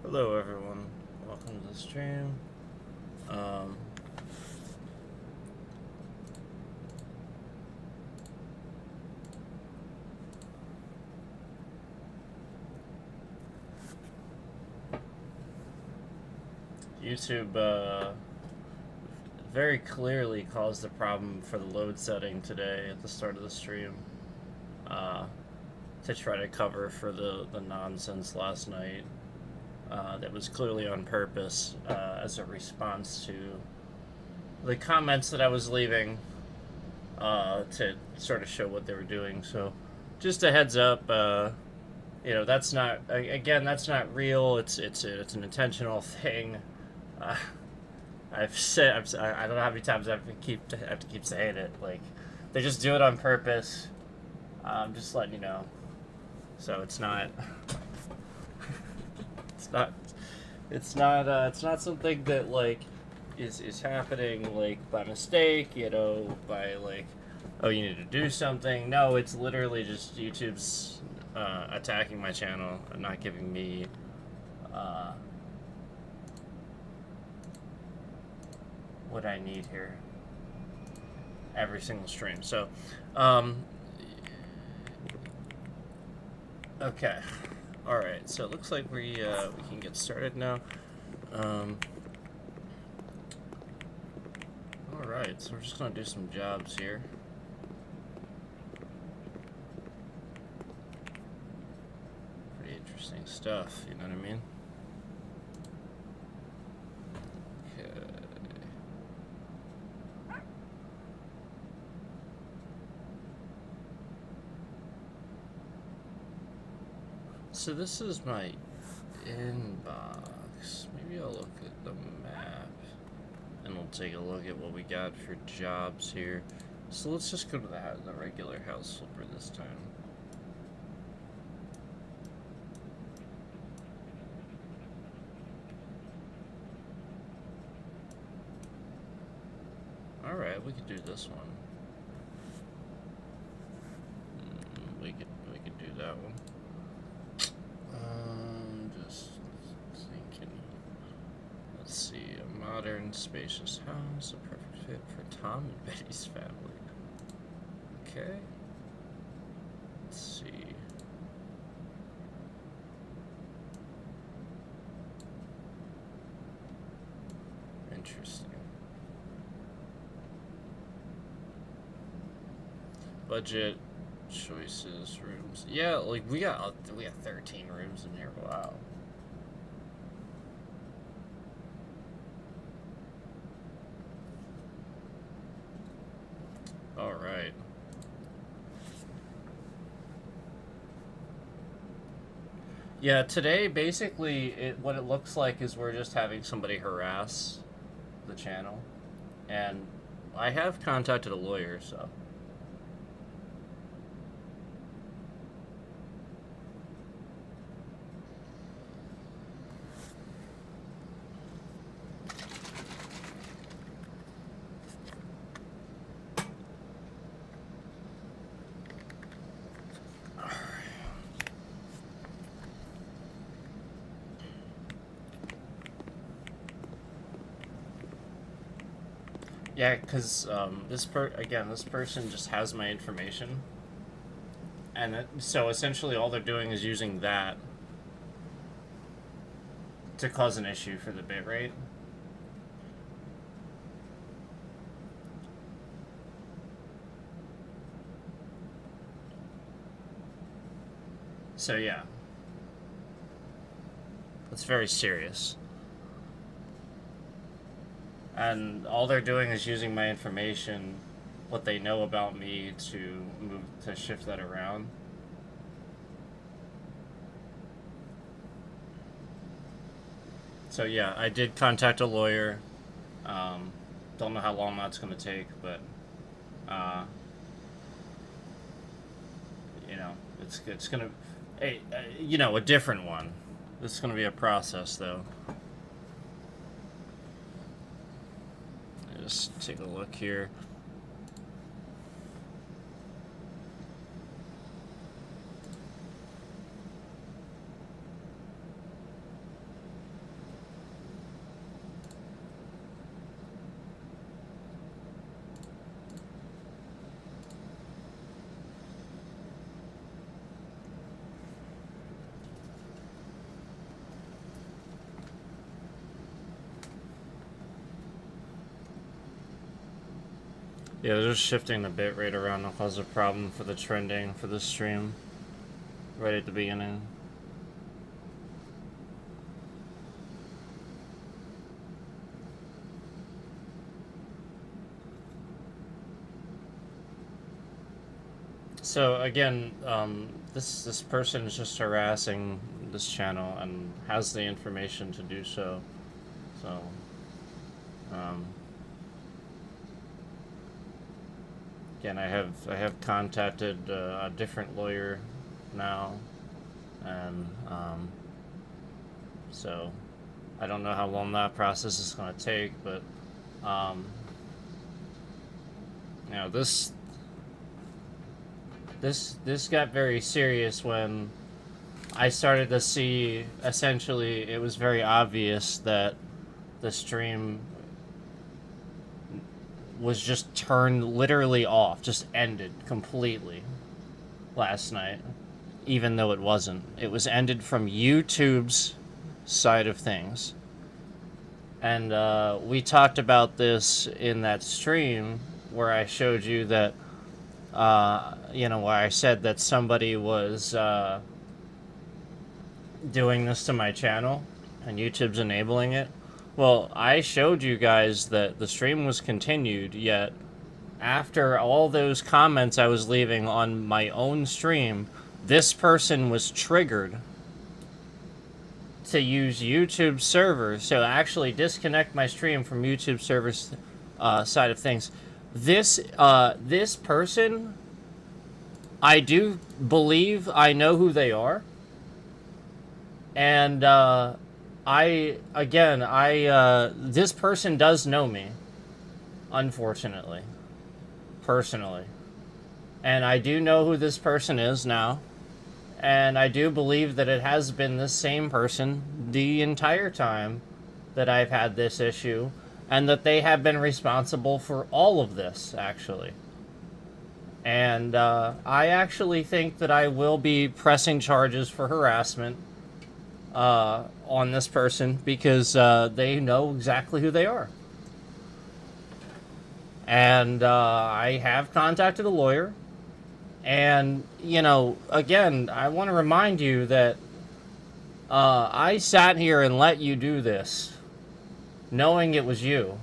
Hello everyone, welcome to the stream. YouTube very clearly caused a problem for the load setting today at the start of the stream to try to cover for the nonsense last night. That was clearly on purpose as a response to the comments that I was leaving to sort of show what they were doing. So, just a heads up. That's not that's not real. It's an intentional thing. I've said I don't know how many times I have to keep saying it. Like they just do it on purpose. I'm just letting you know. So it's not. It's not something that like is happening like by mistake, by like, oh, you need to do something. No, it's literally just YouTube's attacking my channel and not giving me what I need here every single stream. So okay. All right, so it looks like we can get started now. All right, so we're just gonna do some jobs here. Pretty interesting stuff, you know what I mean? Okay. So this is my inbox. Maybe I'll look at the map and we'll take a look at what we got for jobs here. So let's just go to the regular house flipper this time. Alright, we could do this one. We could do that one. Just thinking. Let's see, a modern, spacious house, a perfect fit for Tom and Betty's family. Okay. Let's see. Interesting. Budget. Choices, rooms. Yeah, like we got 13 rooms in here. Wow. All right. Yeah, today basically what it looks like is we're just having somebody harass the channel, and I have contacted a lawyer, so. Yeah, because this person just has my information, and so essentially all they're doing is using that to cause an issue for the bitrate. So yeah, it's very serious. And all they're doing is using my information, what they know about me, to shift that around. So yeah, I did contact a lawyer. Don't know how long that's going to take, but it's going to, a different one. This is going to be a process, though. Just take a look here. Yeah, they're just shifting the bitrate around to cause a problem for the trending for the stream right at the beginning. So again, this person is just harassing this channel and has the information to do so. So, again, I have contacted a different lawyer now, and so I don't know how long that process is going to take, but you know, this got very serious when I started to see, essentially, it was very obvious that the stream was just turned literally off, just ended completely last night, even though it wasn't. It was ended from YouTube's side of things. And we talked about this in that stream where I showed you that, you know, where I said that somebody was doing this to my channel and YouTube's enabling it. Well, I showed you guys that the stream was continued, yet after all those comments I was leaving on my own stream, this person was triggered to use YouTube servers, so actually disconnect my stream from YouTube servers side of things. This person, I do believe I know who they are, and this person does know me, unfortunately, personally, and I do know who this person is now. And I do believe that it has been the same person the entire time that I've had this issue, and that they have been responsible for all of this, actually. And I actually think that I will be pressing charges for harassment on this person, because they know exactly who they are. And I have contacted a lawyer. And, you know, again, I want to remind you that I sat here and let you do this, knowing it was you,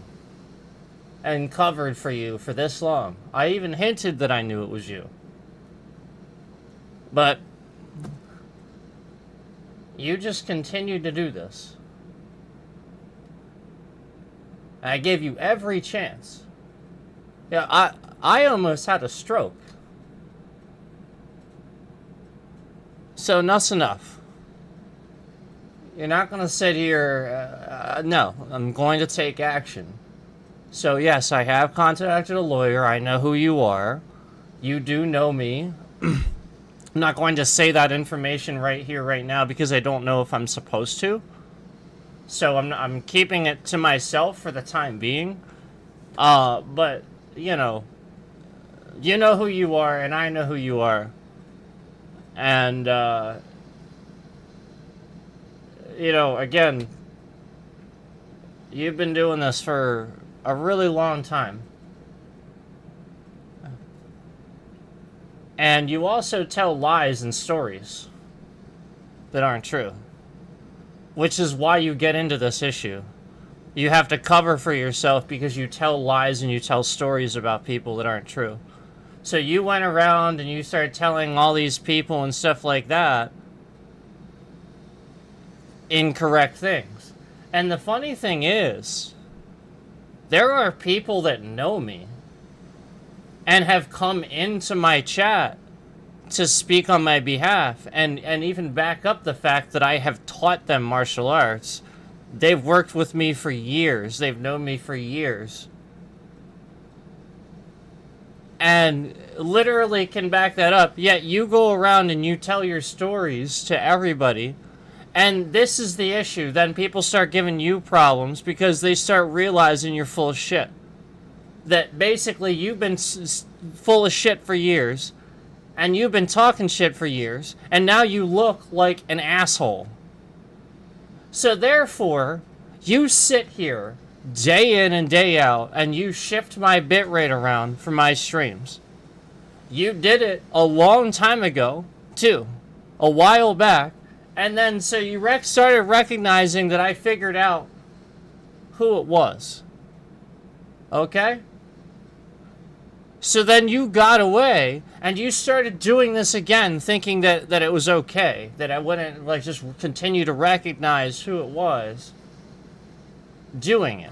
and covered for you for this long. I even hinted that I knew it was you. But you just continued to do this. I gave you every chance. Yeah, I almost had a stroke. So enough's enough. You're not going to sit here, no, I'm going to take action. So yes, I have contacted a lawyer, I know who you are. You do know me. I'm not going to say that information right here, right now, because I don't know if I'm supposed to. So I'm keeping it to myself for the time being. But, you know who you are, and I know who you are. And, you know, again, you've been doing this for a really long time. And you also tell lies and stories that aren't true. Which is why you get into this issue. You have to cover for yourself because you tell lies and you tell stories about people that aren't true. So you went around and you started telling all these people and stuff like that incorrect things. And the funny thing is, there are people that know me and have come into my chat to speak on my behalf and even back up the fact that I have taught them martial arts. They've worked with me for years. They've known me for years. And literally can back that up. Yet you go around and you tell your stories to everybody. And this is the issue. Then people start giving you problems because they start realizing you're full of shit. That basically you've been full of shit for years. And you've been talking shit for years. And now you look like an asshole. So therefore, you sit here day in and day out, and you shift my bitrate around for my streams. You did it a long time ago, too. A while back. And then, so you started recognizing that I figured out who it was. Okay? So then you got away, and you started doing this again, thinking that it was okay. That I wouldn't, like, just continue to recognize who it was doing it.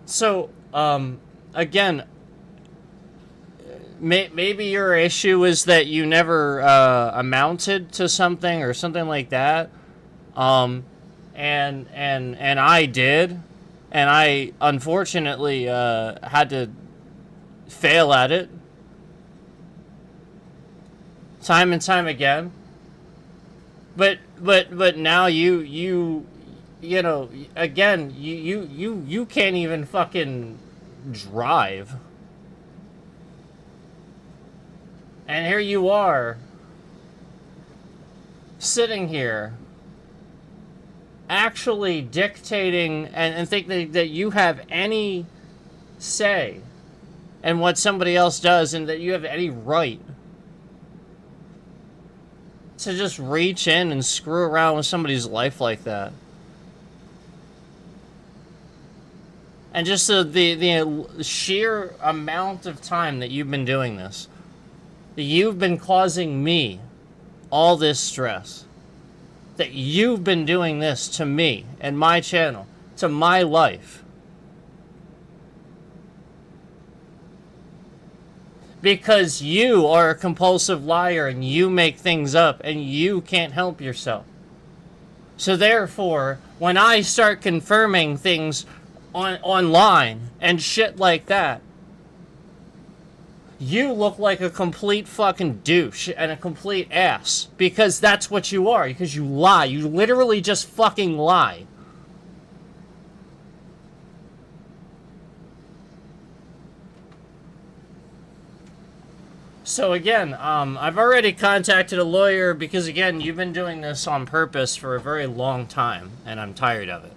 So, again, maybe your issue is that you never amounted to something or something like that. And I did, and I unfortunately had to fail at it time and time again. But now you know, again, you can't even fucking drive. And here you are, sitting here, actually dictating and think that you have any say in what somebody else does, and that you have any right to just reach in and screw around with somebody's life like that. And just the sheer amount of time that you've been doing this. That you've been causing me all this stress. That you've been doing this to me and my channel. To my life. Because you are a compulsive liar and you make things up and you can't help yourself. So therefore, when I start confirming things online and shit like that, you look like a complete fucking douche and a complete ass, because that's what you are, because you lie. You literally just fucking lie. So again, I've already contacted a lawyer, because again, you've been doing this on purpose for a very long time, and I'm tired of it.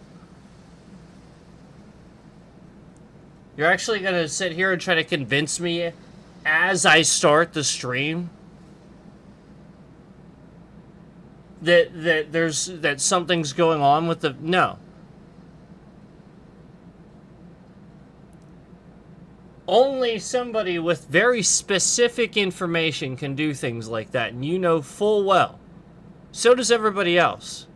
You're actually going to sit here and try to convince me as I start the stream that something's going on with the... No. Only somebody with very specific information can do things like that, and you know full well. So does everybody else.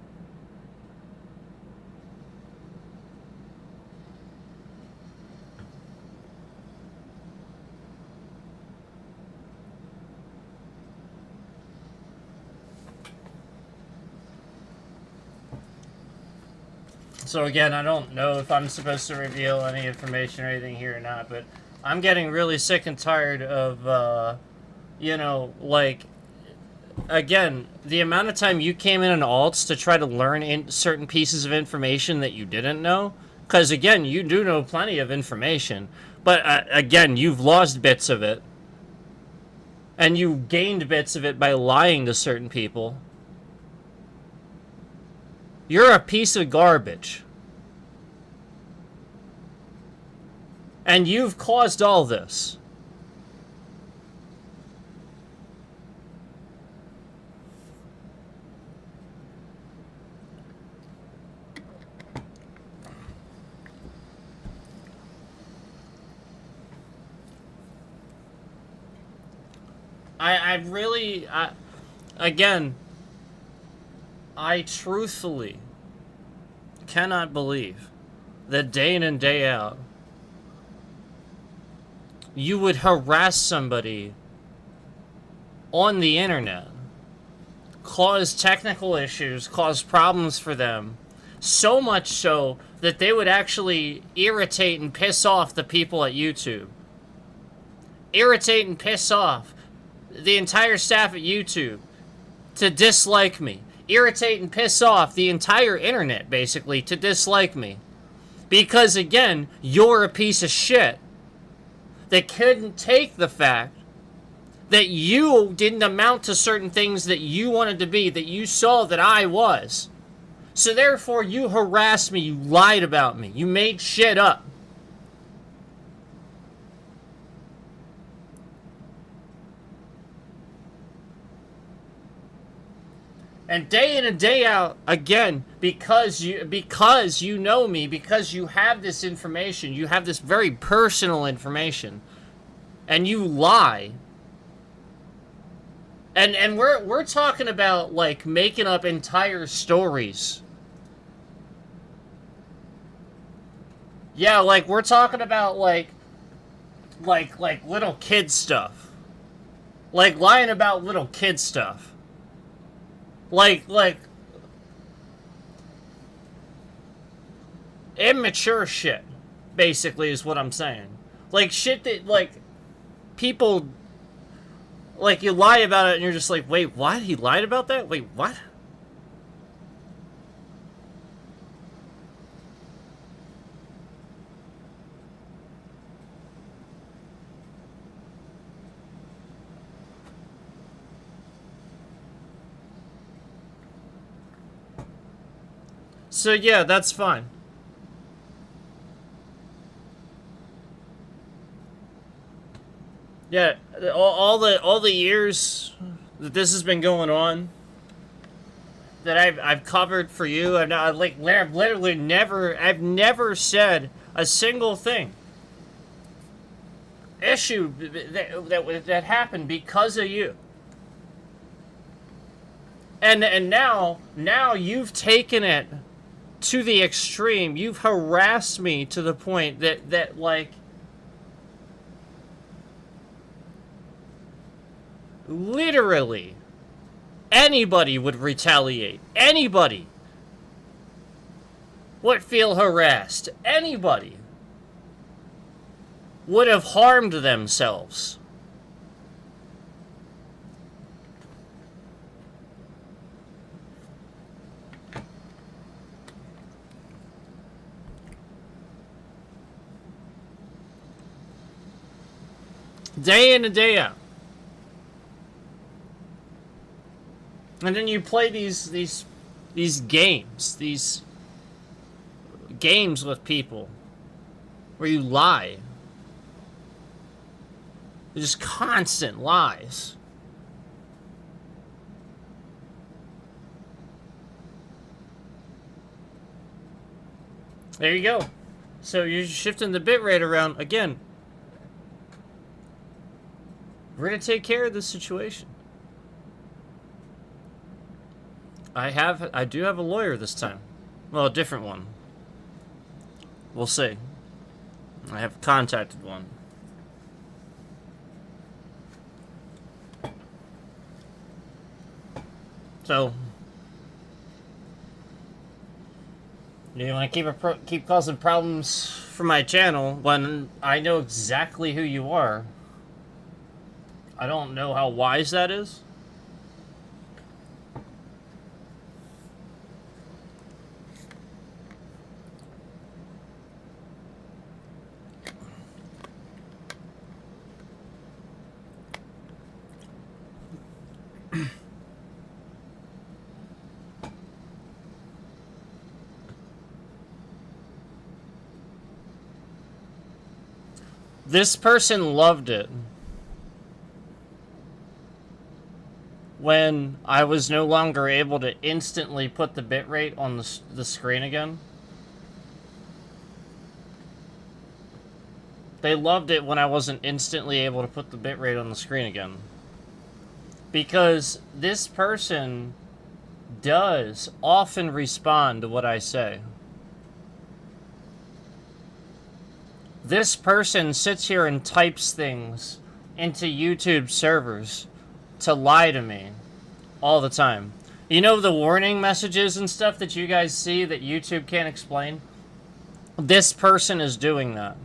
So again, I don't know if I'm supposed to reveal any information or anything here or not, but I'm getting really sick and tired of, you know, like, again, the amount of time you came in alts to try to learn certain pieces of information that you didn't know. Because, again, you do know plenty of information, but, again, you've lost bits of it. And you gained bits of it by lying to certain people. You're a piece of garbage. And you've caused all this. Again, I truthfully cannot believe that day in and day out you would harass somebody on the internet, cause technical issues, cause problems for them, so much so that they would actually irritate and piss off the people at YouTube. Irritate and piss off the entire staff at YouTube to dislike me. Irritate and piss off the entire internet, basically, to dislike me. Because, again, you're a piece of shit that couldn't take the fact that you didn't amount to certain things that you wanted to be, that you saw that I was. So therefore, you harassed me, you lied about me, you made shit up. And day in and day out, again, because you know me, because you have this information, you have this very personal information, and you lie. And we're talking about, like, making up entire stories. Yeah, like, we're talking about, like little kid stuff. Like, lying about little kid stuff. Like, immature shit, basically, is what I'm saying. Like, shit that, like, people, like, you lie about it and you're just like, wait, what? He lied about that? Wait, what? So yeah, that's fine. Yeah, all the years that this has been going on, that I've covered for you, I've literally never said a single thing. Issue that happened because of you. And now you've taken it to the extreme. You've harassed me to the point that like, literally anybody would retaliate. Anybody would feel harassed. Anybody would have harmed themselves. Day in and day out. And then you play these games, these games with people where you lie. They're just constant lies. There you go. So you're shifting the bitrate around again. We're gonna take care of this situation. I do have a lawyer this time. Well, a different one. We'll see. I have contacted one. So, you want to keep causing problems for my channel when I know exactly who you are? I don't know how wise that is. This person loved it when I was no longer able to instantly put the bitrate on the screen again. They loved it when I wasn't instantly able to put the bitrate on the screen again. Because this person does often respond to what I say. This person sits here and types things into YouTube servers to lie to me all the time. You know the warning messages and stuff that you guys see that YouTube can't explain? This person is doing that.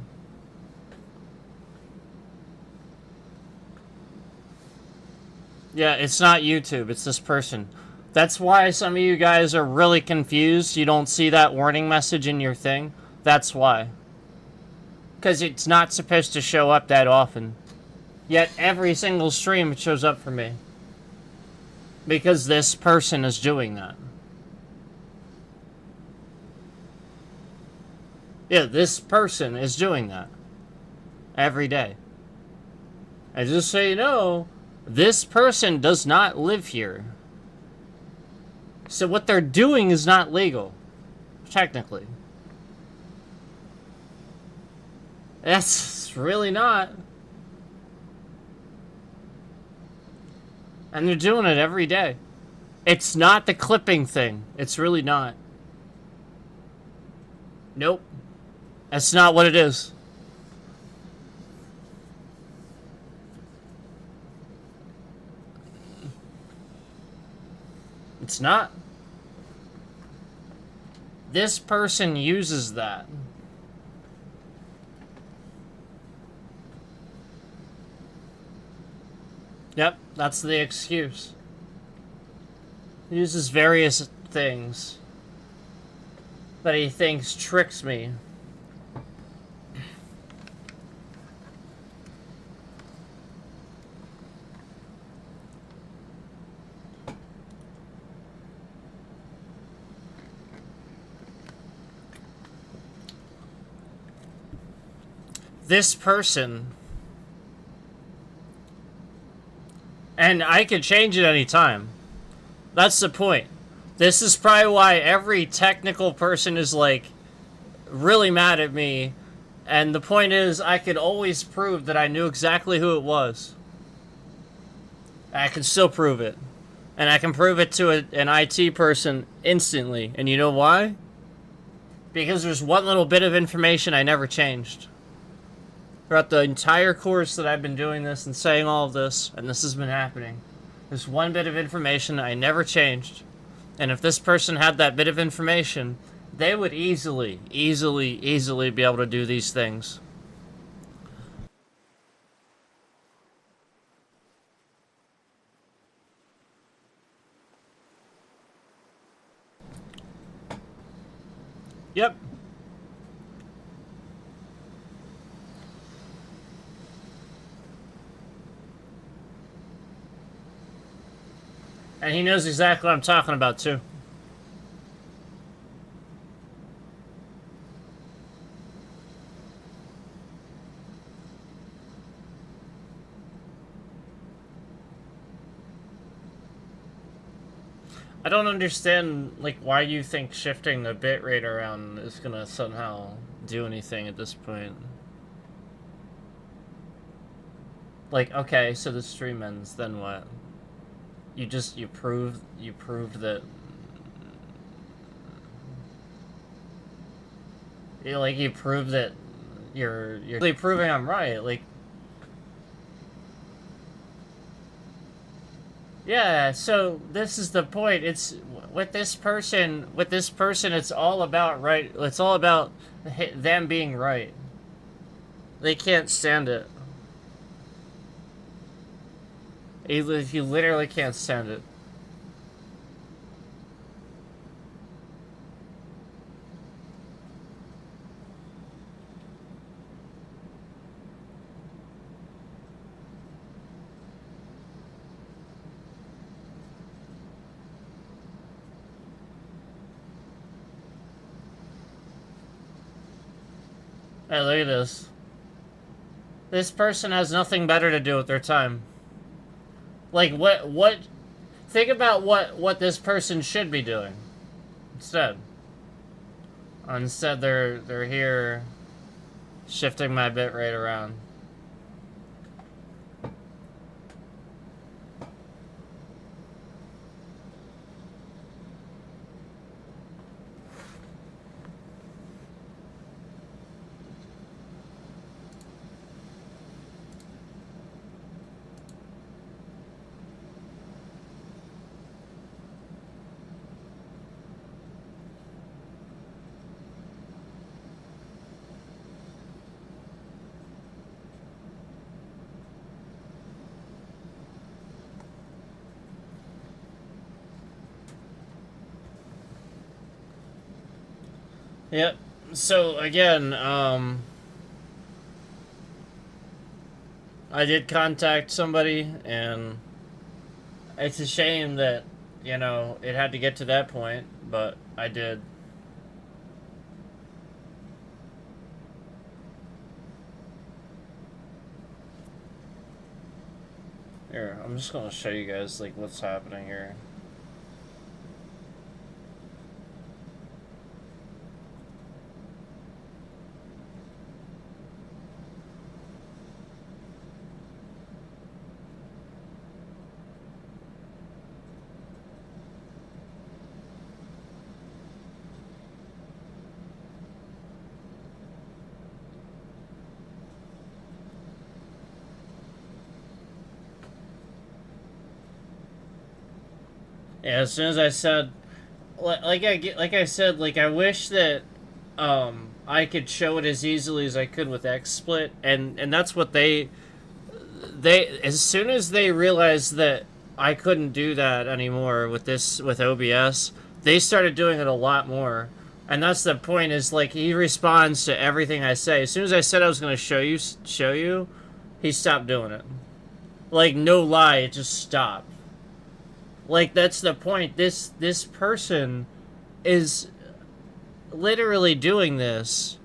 Yeah, it's not YouTube, it's this person. That's why some of you guys are really confused. You don't see that warning message in your thing. That's why. Because it's not supposed to show up that often. Yet every single stream shows up for me. Because this person is doing that. Yeah, this person is doing that. Every day. And just so you know, this person does not live here. So what they're doing is not legal. Technically. That's really not. And they're doing it every day. It's not the clipping thing. It's really not. Nope. That's not what it is. It's not. This person uses that. Yep, that's the excuse. He uses various things that he thinks tricks me. This person, and I could change it anytime. That's the point. This is probably why every technical person is like really mad at me. And the point is, I could always prove that I knew exactly who it was. I can still prove it. And I can prove it to an IT person instantly. And you know why? Because there's one little bit of information I never changed. Throughout the entire course that I've been doing this and saying all of this, and this has been happening, there's one bit of information I never changed. And if this person had that bit of information, they would easily be able to do these things. Yep. And he knows exactly what I'm talking about, too. I don't understand, like, why you think shifting the bitrate around is gonna somehow do anything at this point. Like, okay, so the stream ends, then what? You proved that... you proved that you're really proving I'm right, like... Yeah, so this is the point. It's with this person, it's all about right. It's all about them being right. They can't stand it. You literally can't stand it. Hey, look at this. This person has nothing better to do with their time. Like, what... Think about what this person should be doing. Instead. Instead, they're here... shifting my bitrate around. Yep. So again, I did contact somebody, and it's a shame that, you know, it had to get to that point, but I did. Here, I'm just gonna show you guys, like, what's happening here. Yeah, as soon as I said, like I said, like, I wish that I could show it as easily as I could with XSplit, and that's what they as soon as they realized that I couldn't do that anymore with OBS, they started doing it a lot more. And that's the point, is like, he responds to everything I say. As soon as I said I was going to show you, he stopped doing it. Like, no lie, it just stopped. Like, that's the point. This person is literally doing this,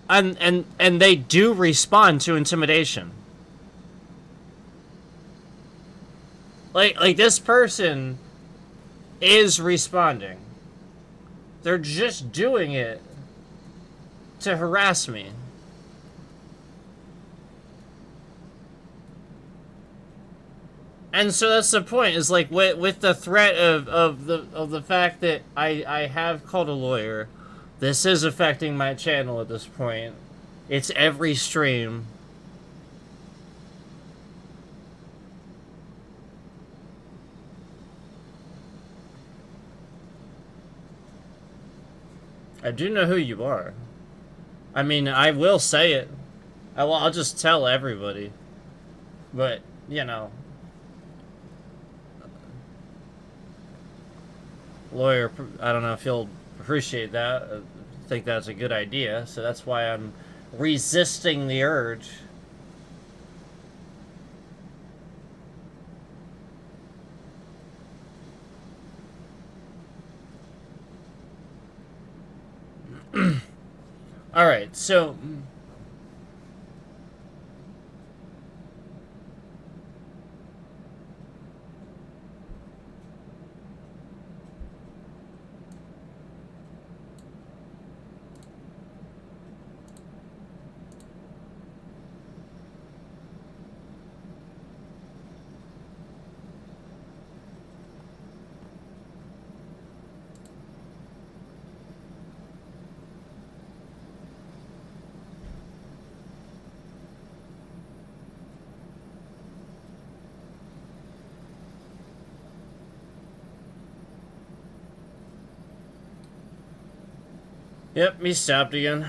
and they do respond to intimidation. Like this person is responding. They're just doing it to harass me. And so that's the point, is like, with the threat of the fact that I have called a lawyer, this is affecting my channel at this point. It's every stream. I do know who you are. I mean, I will say it. I'll just tell everybody. But, you know, lawyer, I don't know if you'll appreciate that. I think that's a good idea, so that's why I'm resisting the urge. All right, so yep, he stopped again.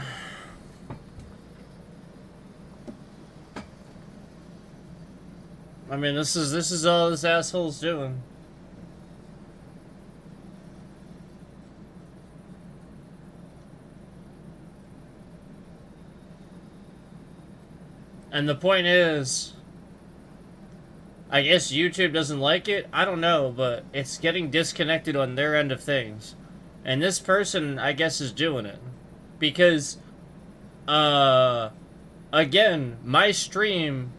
I mean, this is all this asshole's doing. And the point is, I guess YouTube doesn't like it. I don't know, but it's getting disconnected on their end of things. And this person, I guess, is doing it. Because, again, my stream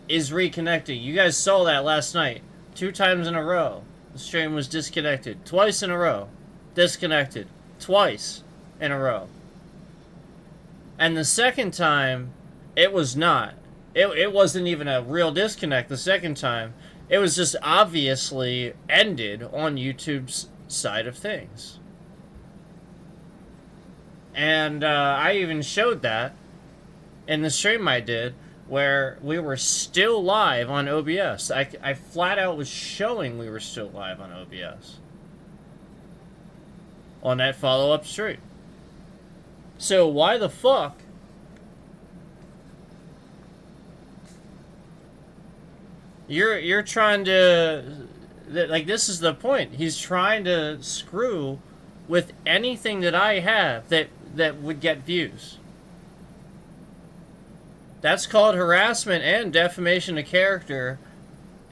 is reconnecting. You guys saw that last night. 2 times in a row. The stream was disconnected. Twice in a row. Disconnected. Twice in a row. And the second time, it was not. It wasn't even a real disconnect the second time. It was just obviously ended on YouTube's side of things. And I even showed that in the stream I did, where we were still live on OBS. I flat out was showing we were still live on OBS. On that follow-up stream. So why the fuck you're trying to, like, this is the point. He's trying to screw with anything that I have that would get views. That's called harassment and defamation of character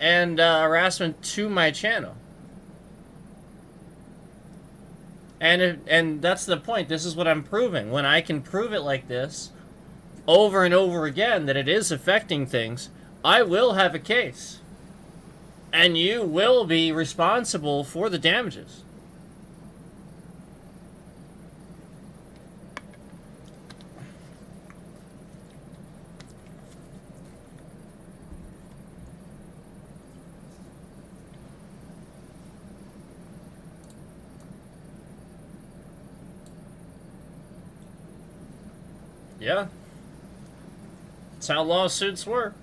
and harassment to my channel. And that's the point. This is what I'm proving. When I can prove it like this over and over again that it is affecting things, I will have a case. And you will be responsible for the damages. Yeah. That's how lawsuits work.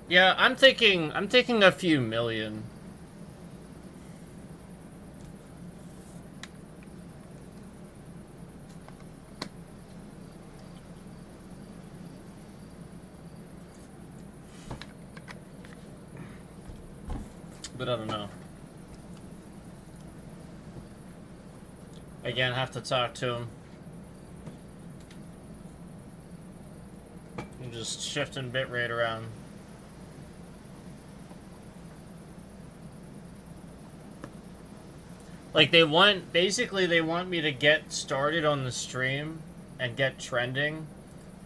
Yeah, I'm thinking a few million. But I don't know. Again, have to talk to him. I'm just shifting bitrate around. Like basically they want me to get started on the stream and get trending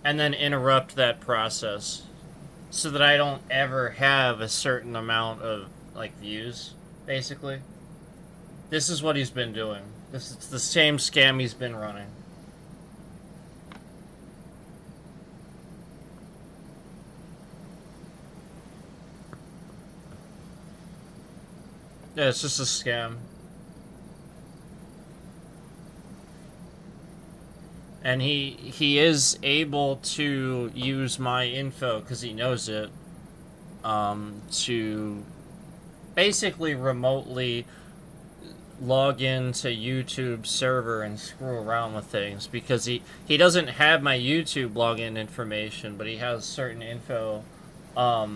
and then interrupt that process so that I don't ever have a certain amount of like views, basically. This is what he's been doing. It's the same scam he's been running. Yeah, it's just a scam. And he is able to use my info, because he knows it, to basically remotely log into YouTube's server and screw around with things, because he doesn't have my YouTube login information, but he has certain info. I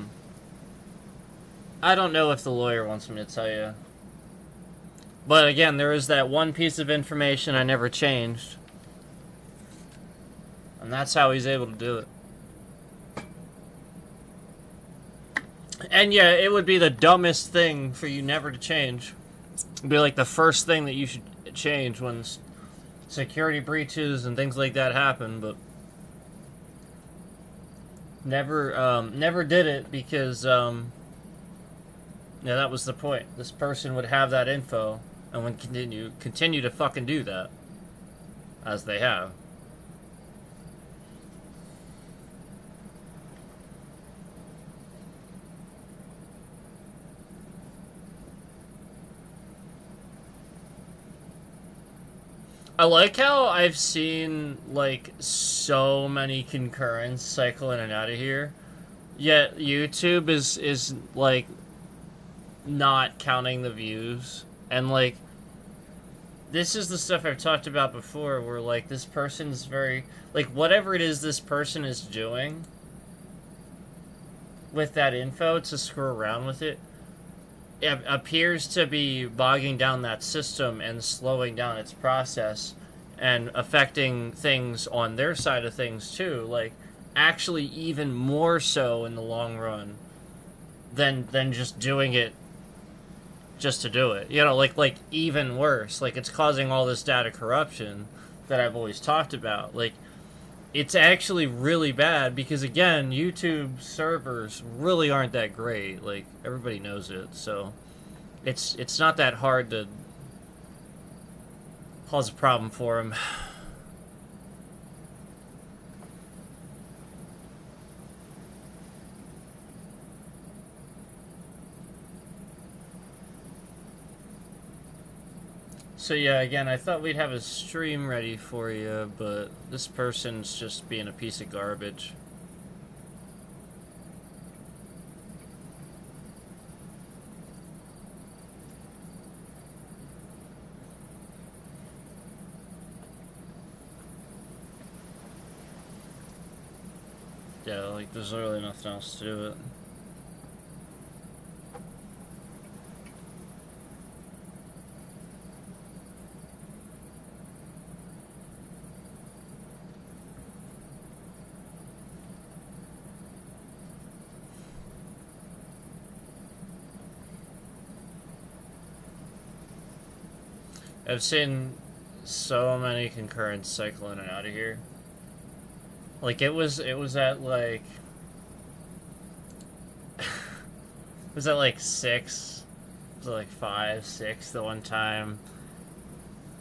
don't know if the lawyer wants me to tell you. But again, there is that one piece of information I never changed. And that's how he's able to do it. And yeah, it would be the dumbest thing for you never to change. It'd be like the first thing that you should change when security breaches and things like that happen, but never did it because, yeah, that was the point. This person would have that info and would continue to fucking do that, as they have. I like how I've seen, like, so many concurrents cycle in and out of here, yet YouTube is like, not counting the views, and, like, this is the stuff I've talked about before, where, like, this person's very, like, whatever it is this person is doing with that info to screw around with it, it appears to be bogging down that system and slowing down its process and affecting things on their side of things too, like actually even more so in the long run than just doing it just to do it. You know, like even worse. Like, it's causing all this data corruption that I've always talked about. Like, it's actually really bad because, again, YouTube servers really aren't that great. Like, everybody knows it, so it's not that hard to cause a problem for them. So yeah, again, I thought we'd have a stream ready for you, but this person's just being a piece of garbage. Yeah, like, there's really nothing else to do with it. I've seen so many concurrents cycle in and out of here. Like, it was at, like... it was at, like, 6. It was at, like, 5, 6 the one time.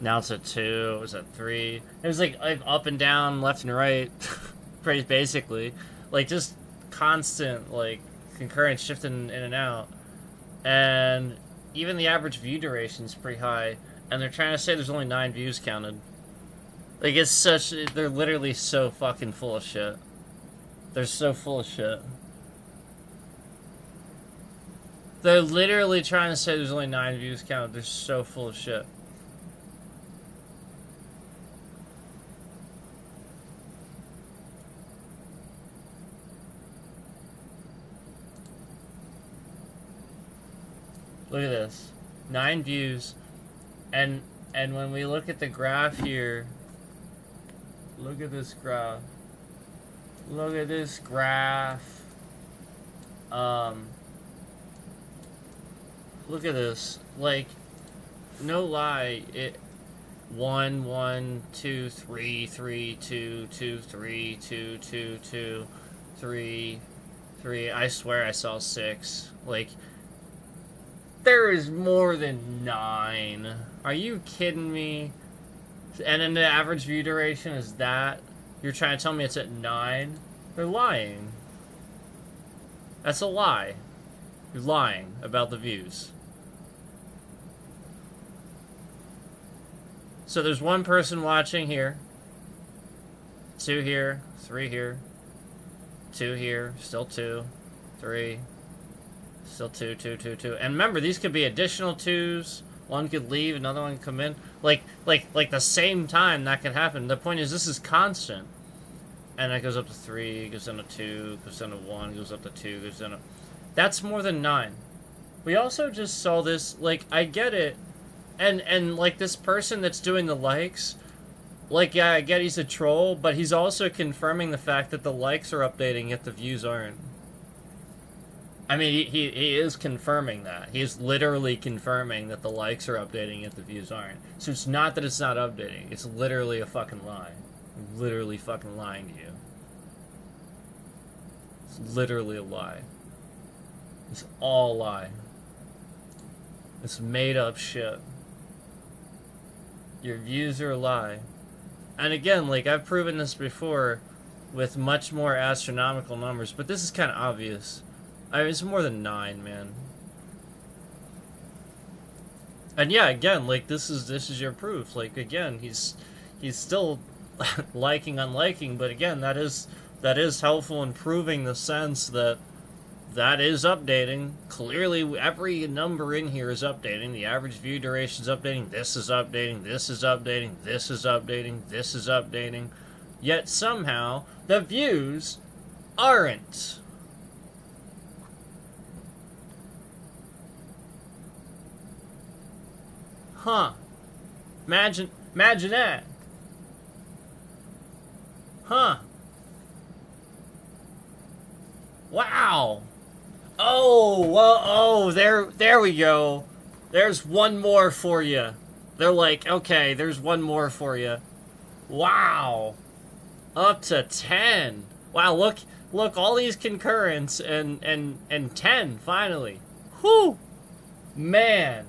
Now it's at 2. It was at 3. It was, like up and down, left and right. Pretty basically. Like, just constant, like, concurrent shifting in and out. And even the average view duration is pretty high. And they're trying to say there's only 9 views counted. Like, it's such... They're literally so fucking full of shit. They're so full of shit. They're literally trying to say there's only 9 views counted. They're so full of shit. Look at this. 9 views. And when we look at the graph here... Look at this graph. Look at this graph. Look at this. Like, no lie, it 1 1 2 3 3 2 2 3 2 2 2 3 3. I swear I saw 6. Like, there is more than 9. Are you kidding me? And then the average view duration is that? You're trying to tell me it's at 9? They're lying. That's a lie. You're lying about the views. So there's 1 person watching here. 2 here. 3 here. 2 here. Still 2. 3. Still 2, 2, 2, 2. And remember, these could be additional 2s. One could leave, another one could come in. Like the same time that could happen. The point is, this is constant. And that goes up to 3, goes down to 2, goes down to 1, goes up to 2, goes down to... That's more than 9. We also just saw this, like, I get it. And like, this person that's doing the likes, like, yeah, I get he's a troll, but he's also confirming the fact that the likes are updating yet the views aren't. I mean, he is confirming that. He is literally confirming that the likes are updating yet the views aren't. So it's not that it's not updating. It's literally a fucking lie. I'm literally fucking lying to you. It's literally a lie. It's all a lie. It's made up shit. Your views are a lie. And again, like, I've proven this before with much more astronomical numbers, but this is kind of obvious. I mean, it's more than 9, man. And yeah, again, like, this is your proof. Like, again, he's still liking, unliking, but again, that is helpful in proving the sense that is updating. Clearly, every number in here is updating. The average view duration is updating. This is updating. This is updating. This is updating. This is updating. Yet somehow, the views aren't. Huh. Imagine that. Huh. Wow. Oh, well, oh, there we go. There's one more for you. They're like, okay, there's one more for you. Wow. Up to 10. Wow, look, all these concurrents and 10, finally. Whew. Man.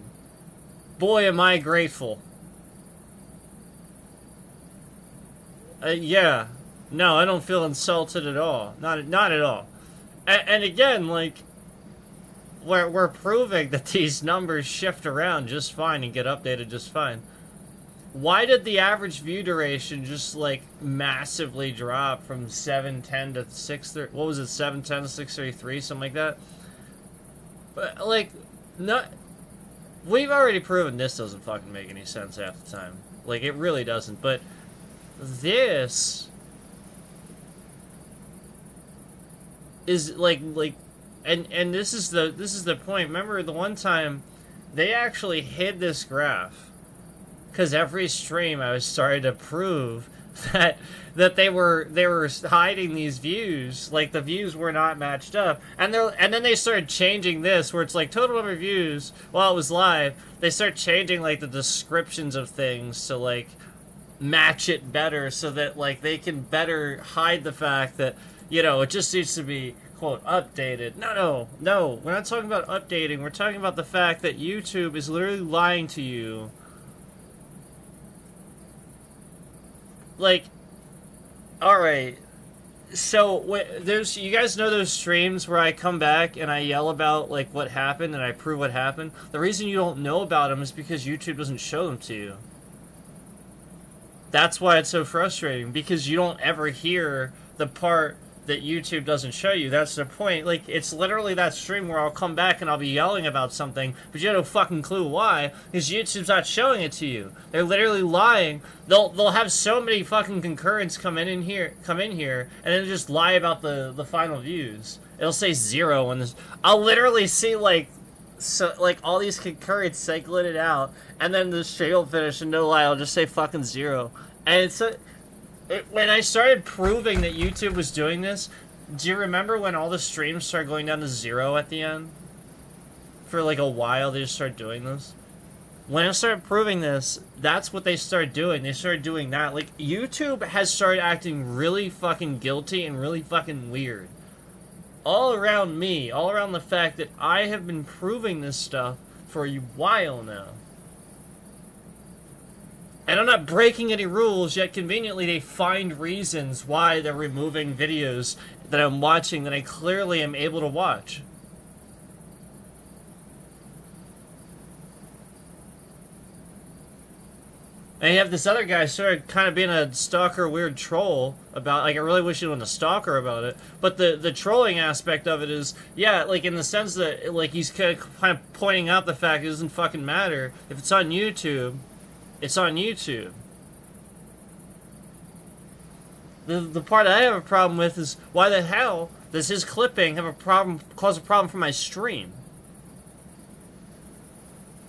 Boy, am I grateful. Yeah. No, I don't feel insulted at all. Not at all. And again, like, we're proving that these numbers shift around just fine and get updated just fine. Why did the average view duration just, like, massively drop from 710 to 630? What was it, 710 to 633, something like that? But, like, not... We've already proven this doesn't fucking make any sense half the time. Like, it really doesn't. But this is like and this is the point. Remember the one time they actually hid this graph because every stream I was starting to prove that they were hiding these views, like the views were not matched up, and then they started changing this where it's like total number of views while it was live. They start changing like the descriptions of things to like match it better so that like they can better hide the fact that, you know, it just needs to be quote updated. No, we're not talking about updating. We're talking about the fact that YouTube is literally lying to you. Like, alright, so there's, you guys know those streams where I come back and I yell about like what happened and I prove what happened? The reason you don't know about them is because YouTube doesn't show them to you. That's why it's so frustrating, because you don't ever hear the part that YouTube doesn't show you. That's the point. Like, it's literally that stream where I'll come back and I'll be yelling about something, but you have no fucking clue why, because YouTube's not showing it to you. They're literally lying. They'll have so many fucking concurrents come in here, and then just lie about the final views. It'll say 0 on this. I'll literally see like all these concurrents cycling it out, and then the stream will finish, and no lie, I'll just say fucking 0. And it's when I started proving that YouTube was doing this, do you remember when all the streams started going down to 0 at the end? For like a while, they just started doing this. When I started proving this, that's what they started doing. They started doing that. Like, YouTube has started acting really fucking guilty and really fucking weird. All around me, all around the fact that I have been proving this stuff for a while now. And I'm not breaking any rules, yet conveniently they find reasons why they're removing videos that I'm watching that I clearly am able to watch. And you have this other guy sort of kind of being a stalker, weird troll about, like, I really wish he wasn't a stalker about it. But the trolling aspect of it is, yeah, like, in the sense that, like, he's kind of pointing out the fact it doesn't fucking matter. If it's on YouTube, it's on YouTube. The part I have a problem with is, why the hell does his clipping have a problem, cause a problem for my stream?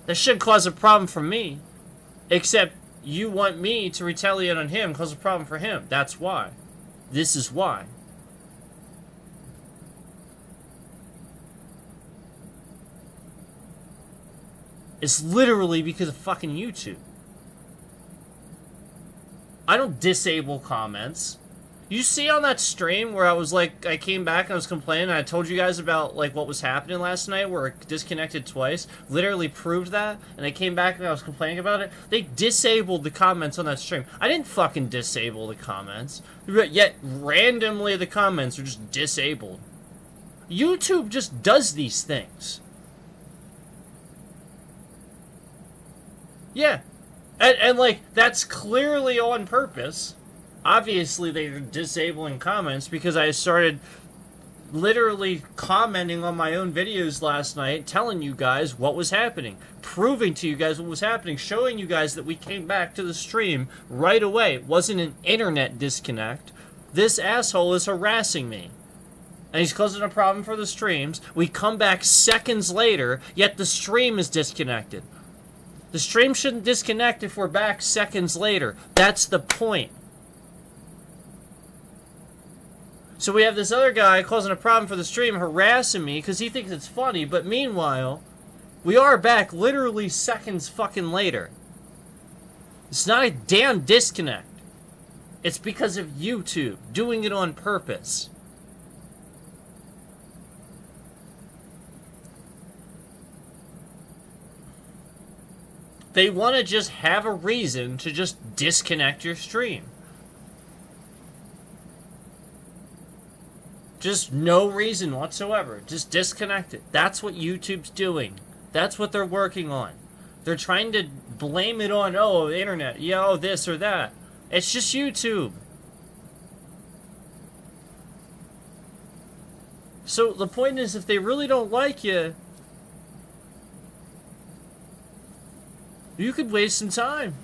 That should cause a problem for me. Except you want me to retaliate on him, cause a problem for him. That's why. This is why. It's literally because of fucking YouTube. I don't disable comments. You see on that stream where I was like, I came back and I was complaining and I told you guys about like what was happening last night where it disconnected twice, literally proved that, and I came back and I was complaining about it. They disabled the comments on that stream. I didn't fucking disable the comments, yet randomly the comments are just disabled. YouTube just does these things. Yeah. And like, that's clearly on purpose. Obviously, they're disabling comments because I started literally commenting on my own videos last night, telling you guys what was happening, proving to you guys what was happening, showing you guys that we came back to the stream right away. It wasn't an internet disconnect. This asshole is harassing me. And he's causing a problem for the streams. We come back seconds later, yet the stream is disconnected. The stream shouldn't disconnect if we're back seconds later. That's the point. So we have this other guy causing a problem for the stream, harassing me because he thinks it's funny, but meanwhile, we are back literally seconds fucking later. It's not a damn disconnect. It's because of YouTube doing it on purpose. They want to just have a reason to just disconnect your stream. Just no reason whatsoever. Just disconnect it. That's what YouTube's doing. That's what they're working on. They're trying to blame it on, oh, the internet, yeah, oh, this or that. It's just YouTube. So the point is, if they really don't like you, you could waste some time.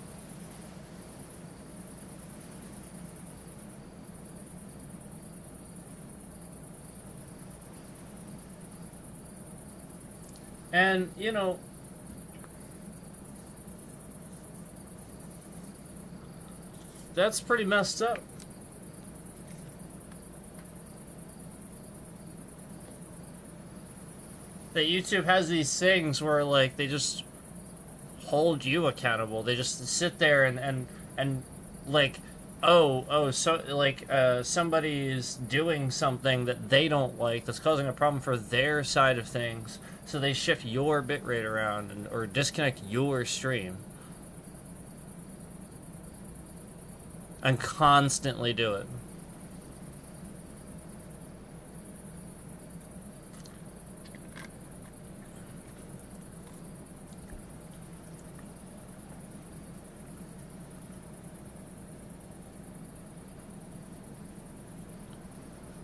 And, you know, that's pretty messed up. That YouTube has these things where, like, they just hold you accountable. They just sit there and like, so, like, somebody is doing something that they don't like that's causing a problem for their side of things, so they shift your bitrate around or disconnect your stream. And constantly do it.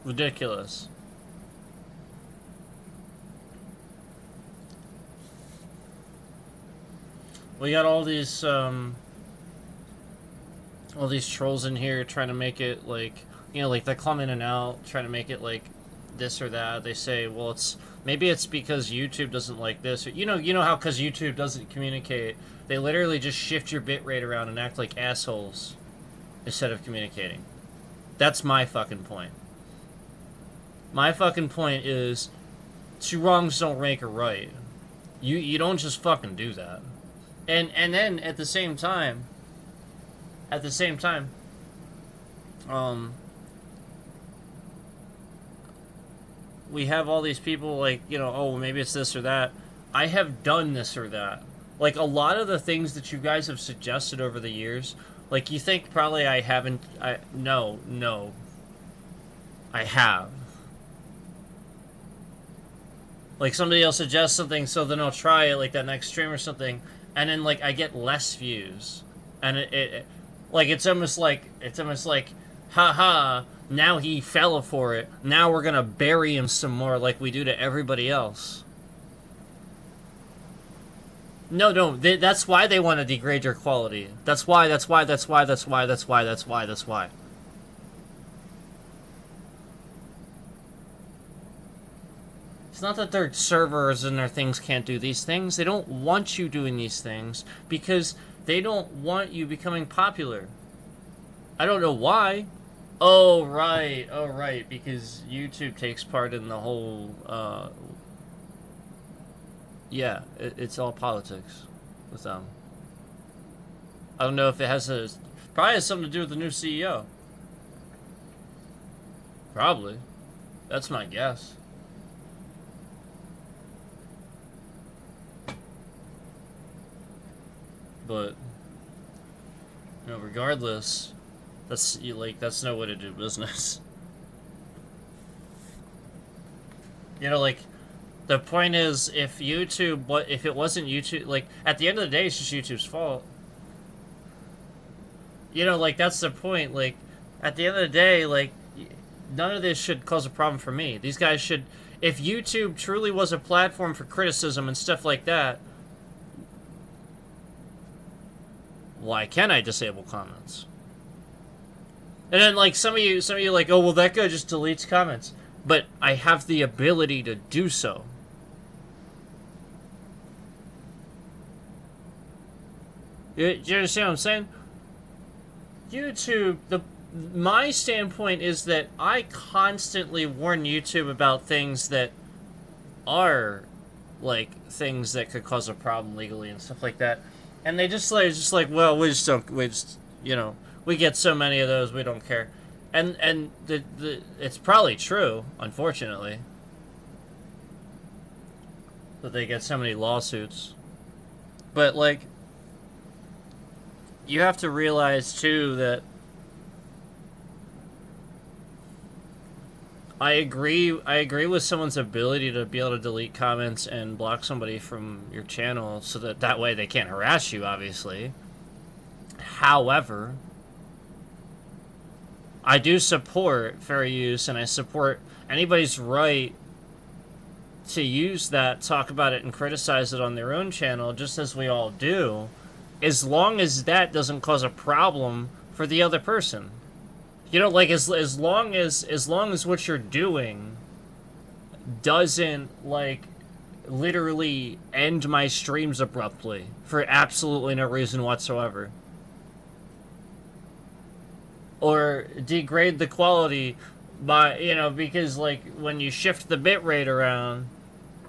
Ridiculous. We got all these trolls in here trying to make it like, you know, like they come in and out, trying to make it like this or that. They say, well, maybe it's because YouTube doesn't like this, or you know how because YouTube doesn't communicate, they literally just shift your bitrate around and act like assholes instead of communicating. That's my fucking point. My fucking point is, two wrongs don't make a right. You don't just fucking do that. And then at the same time, we have all these people like, you know, oh, maybe it's this or that. I have done this or that. Like, a lot of the things that you guys have suggested over the years, like, you think probably I haven't, no, I have. Like, somebody else suggests something, so then I'll try it, like, that next stream or something, and then, like, I get less views. And it's almost like, haha, now he fell for it. Now we're gonna bury him some more like we do to everybody else. No, that's why they want to degrade your quality. That's why. It's not that their servers and their things can't do these things. They don't want you doing these things because they don't want you becoming popular. I don't know why. Oh, right, because YouTube takes part in the whole, yeah, it's all politics with them. I don't know if it probably has something to do with the new CEO. Probably. That's my guess. But, you know, regardless, that's no way to do business. You know, like, the point is, if it wasn't YouTube, like, at the end of the day, it's just YouTube's fault. You know, like, that's the point. Like, at the end of the day, like, none of this should cause a problem for me. These guys should, if YouTube truly was a platform for criticism and stuff like that, why can't I disable comments? And then, like, some of you like, oh, well, that guy just deletes comments. But I have the ability to do so. Do you understand what I'm saying? YouTube, my standpoint is that I constantly warn YouTube about things that are, like, things that could cause a problem legally and stuff like that. And they just like, well, we just, you know, we get so many of those, we don't care. And it's probably true, unfortunately, that they get so many lawsuits. But, like, you have to realize, too, that I agree with someone's ability to be able to delete comments and block somebody from your channel so that way they can't harass you, obviously. However, I do support fair use, and I support anybody's right to use that, talk about it, and criticize it on their own channel, just as we all do, as long as that doesn't cause a problem for the other person. You know, like, as long as what you're doing doesn't, like, literally end my streams abruptly for absolutely no reason whatsoever. or degrade the quality by, you know, because like when you shift the bit rate around,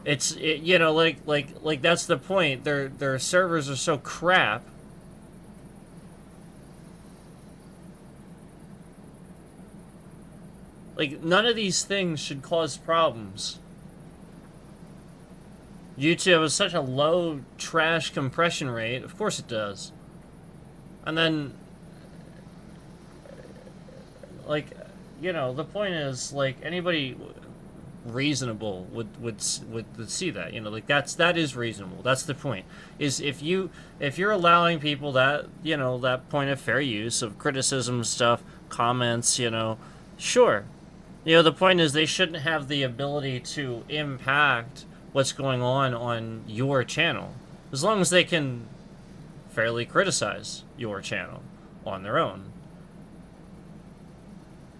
you know, like that's the point. Their servers are so crap. Like, none of these things should cause problems. YouTube has such a low trash compression rate. Of course it does. And then, like, you know, the point is, like, anybody reasonable would see that, you know, like that is reasonable. That's the point. Is if you're allowing people that, you know, that point of fair use of criticism stuff, comments, you know, sure. You know, the point is they shouldn't have the ability to impact what's going on your channel, as long as they can fairly criticize your channel on their own.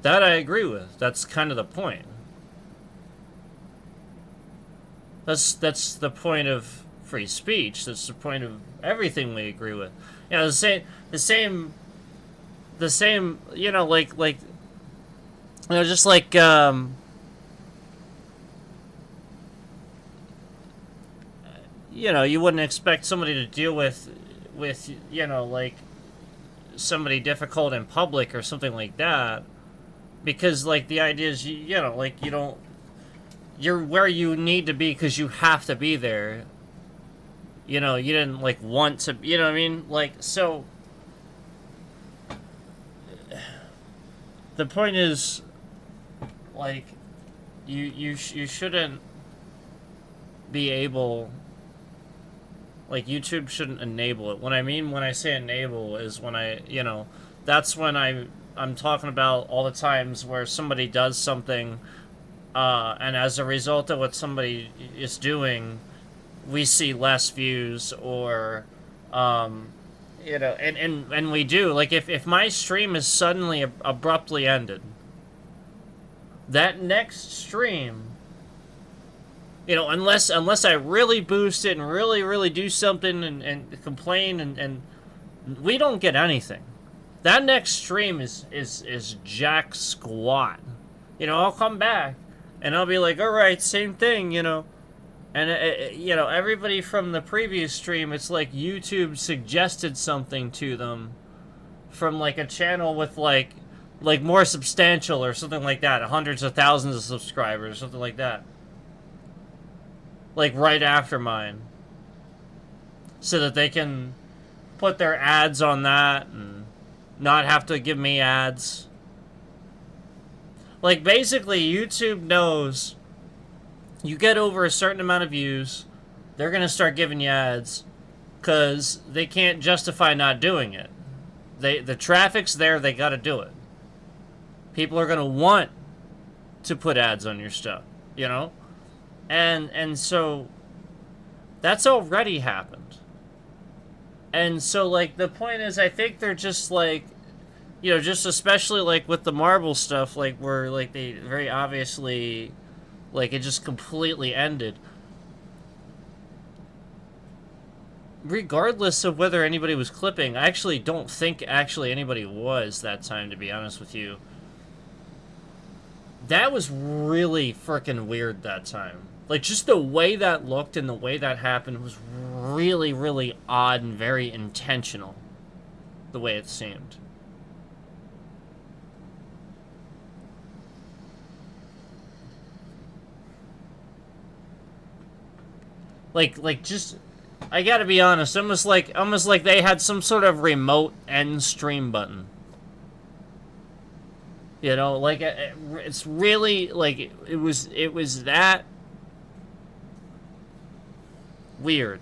That I agree with. That's kind of the point. That's the point of free speech. That's the point of everything we agree with. You know, the same. You know, like you know, just like you know, you wouldn't expect somebody to deal with you know, like somebody difficult in public or something like that, because like the idea is you know, like you're where you need to be because you have to be there. You know, you didn't like want to, you know what I mean? Like, so the point is, like, you shouldn't be able, like, YouTube shouldn't enable it. What I mean when I say enable is when you know, that's when I'm talking about all the times where somebody does something, and as a result of what somebody is doing, we see less views, or you know, and we do, like, if my stream is suddenly abruptly ended, that next stream, you know, unless I really boost it and really do something and complain, and we don't get anything. That next stream is jack squat. You know, I'll come back and I'll be like, all right, same thing, you know. And, you know, everybody from the previous stream, it's like YouTube suggested something to them from, like, a channel with, like more substantial or something like that. Hundreds of thousands of subscribers, something like that. Like, right after mine. So that they can put their ads on that and not have to give me ads. Like, basically, YouTube knows you get over a certain amount of views, they're going to start giving you ads, because they can't justify not doing it. The traffic's there, they got to do it. People are going to want to put ads on your stuff, you know? And so that's already happened. And so, like, the point is, I think they're just, like, you know, just especially, like, with the Marvel stuff, like, where, like, they very obviously, like, it just completely ended. Regardless of whether anybody was clipping, I actually don't think anybody was that time, to be honest with you. That was really freaking weird that time. Like, just the way that looked and the way that happened was really, really odd and very intentional. The way it seemed. Like just, I gotta be honest, almost like they had some sort of remote end stream button. You know, like, it's really, like, it was that weird.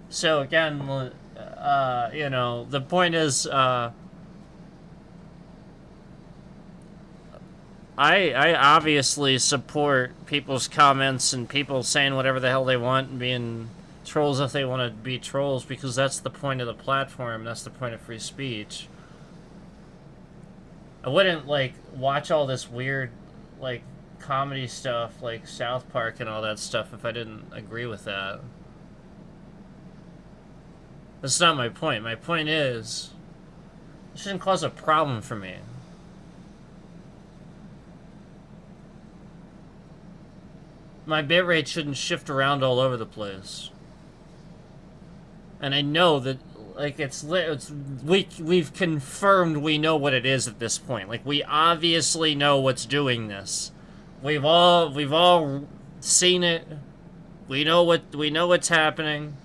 So again, you know, the point is, I obviously support people's comments and people saying whatever the hell they want and being trolls if they want to be trolls, because that's the point of the platform. That's the point of free speech. I wouldn't, like, watch all this weird, like, comedy stuff like South Park and all that stuff if I didn't agree with that. That's not my point. My point is, it shouldn't cause a problem for me. My bitrate shouldn't shift around all over the place. And I know that, like, we've confirmed we know what it is at this point. Like, we obviously know what's doing this. We've all seen it. We know what's happening.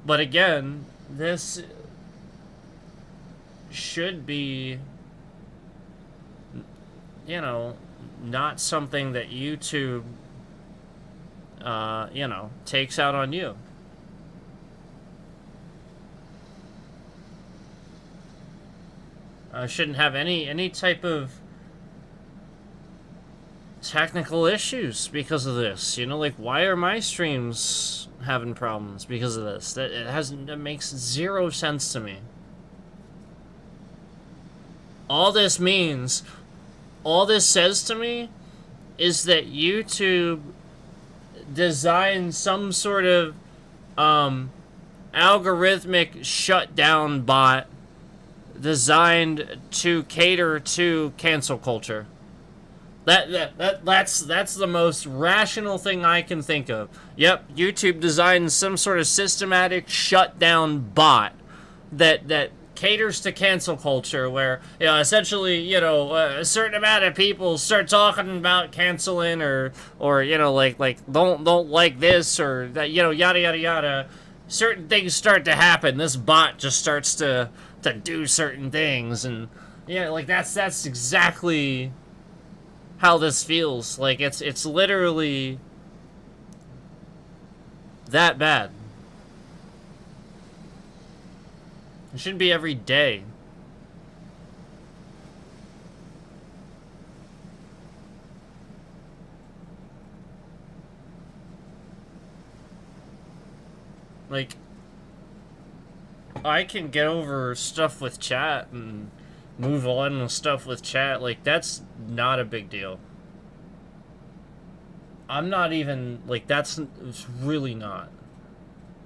But again, this should be, you know, not something that YouTube, you know, takes out on you. I shouldn't have any type of technical issues because of this. You know, like, why are my streams having problems because of this? That makes zero sense to me. All this says to me is that YouTube designed some sort of algorithmic shutdown bot designed to cater to cancel culture. That's the most rational thing I can think of. Yep, YouTube designed some sort of systematic shutdown bot that caters to cancel culture, where, you know, essentially, you know, a certain amount of people start talking about canceling or you know, like don't like this or that, you know, yada yada yada. Certain things start to happen. This bot just starts to do certain things, and yeah, like that's exactly how this feels. Like, it's literally that bad. It shouldn't be every day. Like, I can get over stuff with chat and move on with stuff with chat. Like, that's not a big deal. I'm not even, like, it's really not.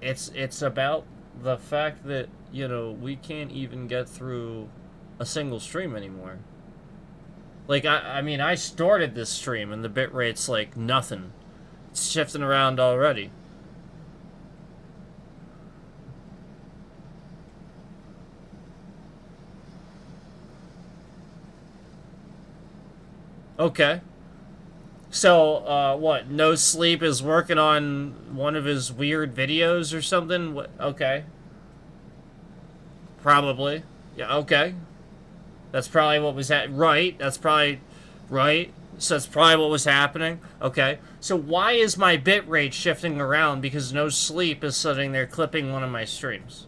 It's about the fact that, you know, we can't even get through a single stream anymore. Like, I mean, I started this stream and the bitrate's like nothing. It's shifting around already. Okay. So, what? No Sleep is working on one of his weird videos or something? What? Okay. Probably. Yeah, okay. That's probably what was right. That's probably right. So that's probably what was happening. Okay. So why is my bitrate shifting around because No Sleep is sitting there clipping one of my streams?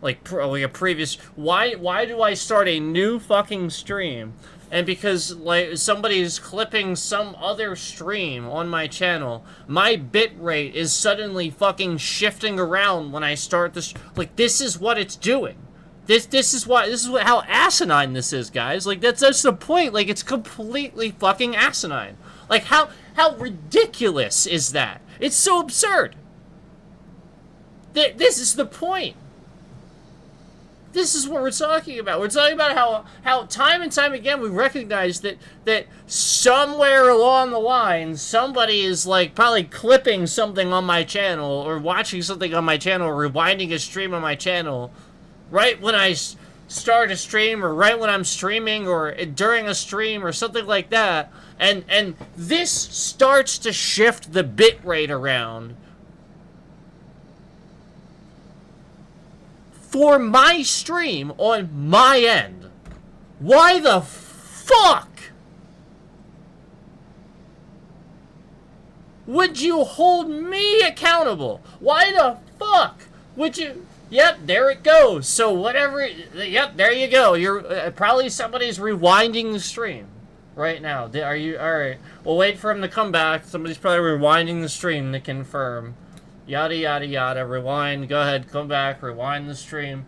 Like a previous... Why do I start a new fucking stream? And because, like, somebody's clipping some other stream on my channel, my bitrate is suddenly fucking shifting around when I start this. Like, this is what it's doing. This is how asinine this is, guys. Like, that's the point. Like, it's completely fucking asinine. Like, how ridiculous is that? It's so absurd. This is the point. This is what we're talking about. We're talking about how time and time again we recognize that somewhere along the line somebody is, like, probably clipping something on my channel or watching something on my channel or rewinding a stream on my channel right when I start a stream or right when I'm streaming or during a stream or something like that. And this starts to shift the bitrate around for my stream on my end. Why the fuck would you hold me accountable? Why the fuck would you... Yep, there it goes. So whatever... Yep, there you go. You're... probably somebody's rewinding the stream right now. Are you... Alright. We'll wait for him to come back. Somebody's probably rewinding the stream to confirm. Yada, yada, yada. Rewind. Go ahead. Come back. Rewind the stream.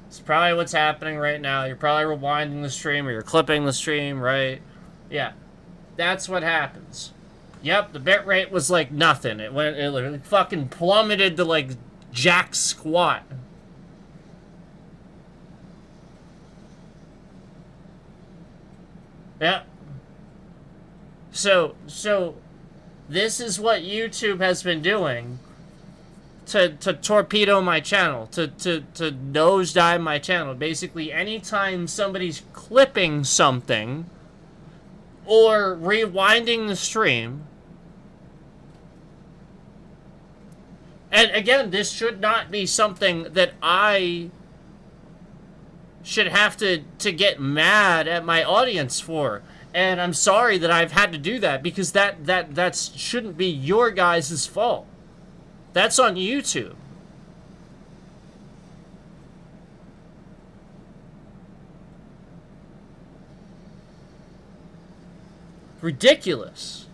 It's probably what's happening right now. You're probably rewinding the stream or you're clipping the stream, right? Yeah. That's what happens. Yep, the bitrate was like nothing. It like fucking plummeted to like jack squat. Yep. So this is what YouTube has been doing to torpedo my channel, to nosedive my channel. Basically, anytime somebody's clipping something or rewinding the stream, and again, this should not be something that I should have to get mad at my audience for. And I'm sorry that I've had to do that, because that shouldn't be your guys' fault. That's on YouTube. Ridiculous.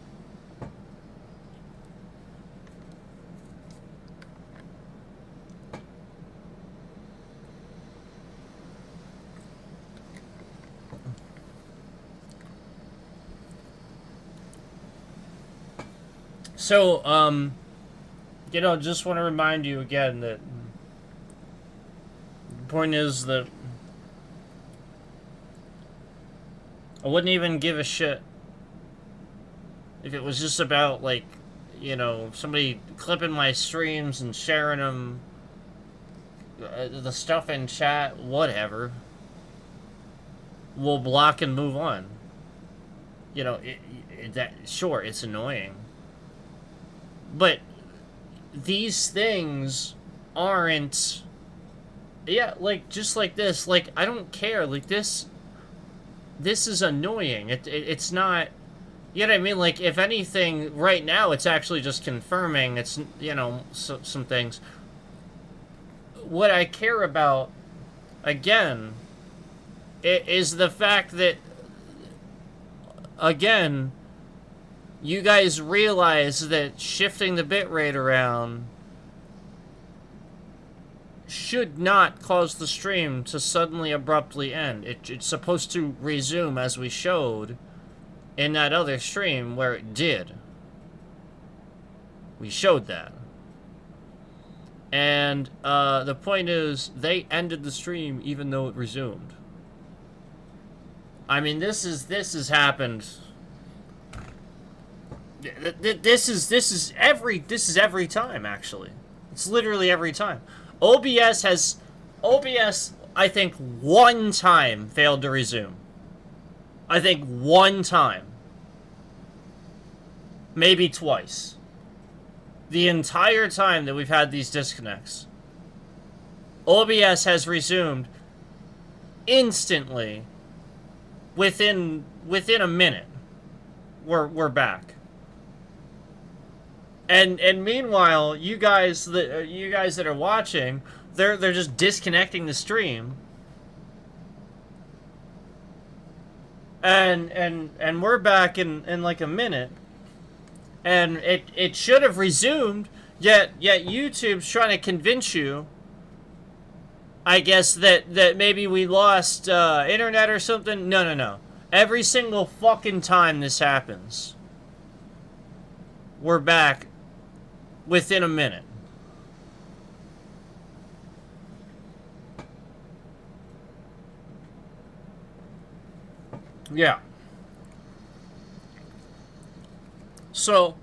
So, you know, just want to remind you again that the point is that I wouldn't even give a shit if it was just about, like, you know, somebody clipping my streams and sharing them, the stuff in chat, whatever. We'll block and move on. You know, sure, it's annoying. But these things aren't, yeah, like, just like this, like, I don't care, like, this is annoying. It's not, you know what I mean? Like, if anything, right now, it's actually just confirming, it's, you know, some things. What I care about, again, is the fact that, again, you guys realize that shifting the bitrate around should not cause the stream to suddenly abruptly end. It's supposed to resume, as we showed in that other stream where it did. We showed that. And the point is, they ended the stream even though it resumed. I mean, this has happened. This is every time, actually. It's literally every time. OBS, I think, one time failed to resume. I think one time. Maybe twice. The entire time that we've had these disconnects, OBS has resumed instantly. Within a minute, we're back. And meanwhile, you guys that are watching, they're just disconnecting the stream. And we're back in like a minute. And it should have resumed, yet YouTube's trying to convince you, I guess, that maybe we lost internet or something. No. Every single fucking time this happens, we're back within a minute. Yeah. So,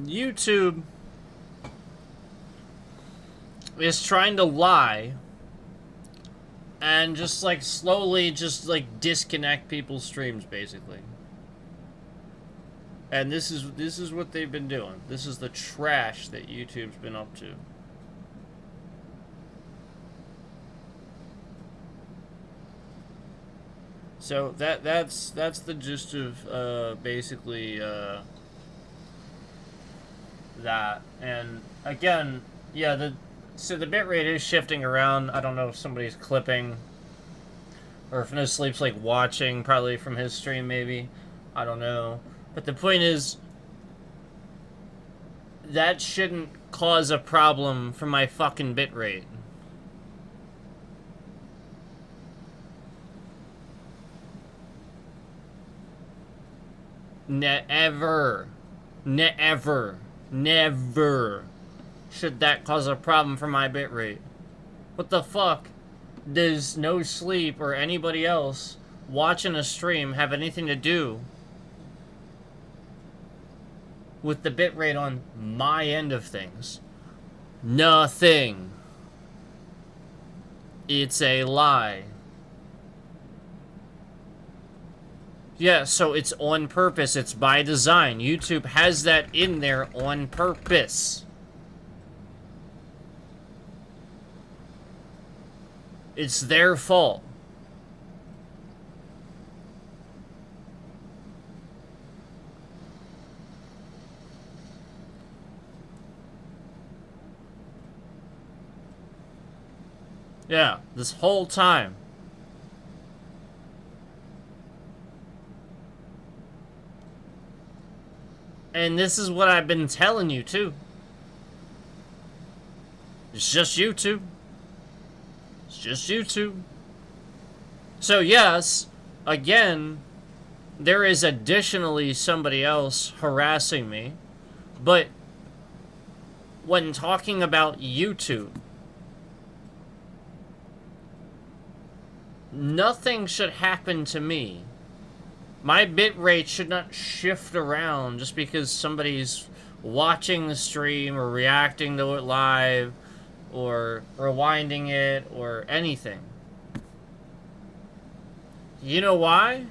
YouTube is trying to lie and just, like, slowly just, like, disconnect people's streams, basically. And this is what they've been doing. This is the trash that YouTube's been up to. So that's the gist of basically that. And again, yeah, so the bitrate is shifting around. I don't know if somebody's clipping or if No Sleep's like watching, probably from his stream maybe. I don't know. But the point is, that shouldn't cause a problem for my fucking bitrate. Never should that cause a problem for my bitrate. What the fuck does no sleep or anybody else watching a stream have anything to do with the bitrate on my end of things? Nothing. It's a lie. Yeah, so it's on purpose. It's by design. YouTube has that in there on purpose. It's their fault. Yeah, this whole time. And this is what I've been telling you, too. It's just YouTube. It's just YouTube. So, yes, again, there is additionally somebody else harassing me. But when talking about YouTube, nothing should happen to me. My bitrate should not shift around just because somebody's watching the stream or reacting to it live or rewinding it or anything. You know why?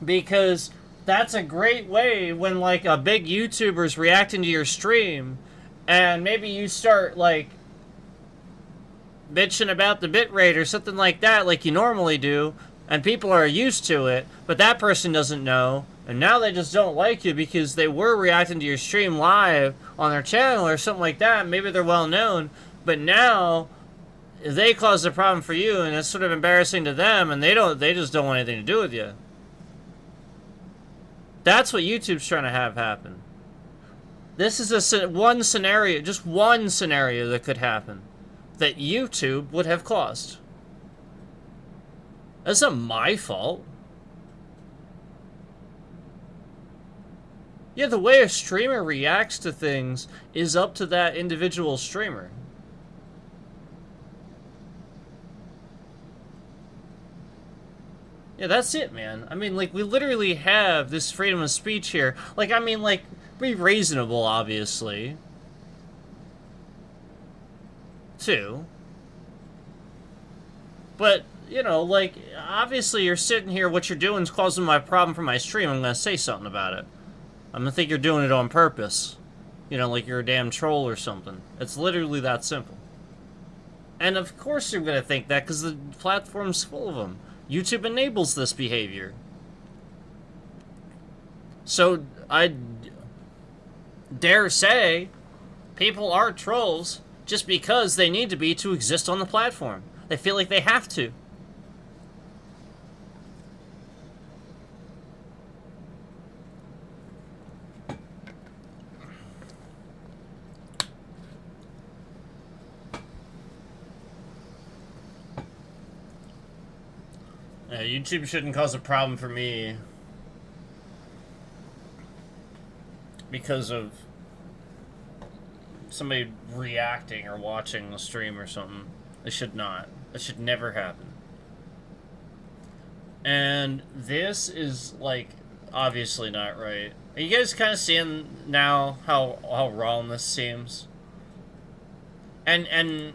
Because that's a great way when, like, a big YouTuber's reacting to your stream and maybe you start, like, bitching about the bitrate or something like that like you normally do, and people are used to it, but that person doesn't know, and now they just don't like you because they were reacting to your stream live on their channel or something like that. Maybe they're well known, but now they caused a problem for you, and it's sort of embarrassing to them, and they just don't want anything to do with you. That's what YouTube's trying to have happen. This is one scenario, just one scenario that could happen that YouTube would have caused. That's not my fault. Yeah, the way a streamer reacts to things is up to that individual streamer. Yeah, that's it, man. I mean, like, we literally have this freedom of speech here. Like, I mean, like, be reasonable, obviously. Too. But, you know, like, obviously you're sitting here, what you're doing is causing my problem for my stream. I'm gonna say something about it. I'm gonna think you're doing it on purpose. You know, like you're a damn troll or something. It's literally that simple. And of course you're gonna think that, because the platform's full of them. YouTube enables this behavior. So, I dare say, people are trolls just because they need to be to exist on the platform. They feel like they have to. YouTube shouldn't cause a problem for me because of somebody reacting or watching the stream or something. It should not. It should never happen. And this is, like, obviously not right. Are you guys kind of seeing now how wrong this seems? And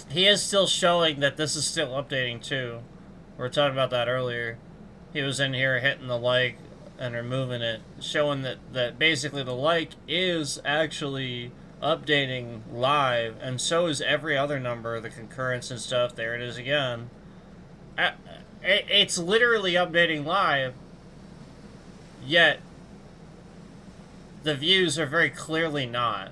he is still showing that this is still updating too. We were talking about that earlier. He was in here hitting the like and removing it, showing that basically the like is actually updating live, and so is every other number, the concurrence and stuff. There it is again. It's literally updating live, yet the views are very clearly not.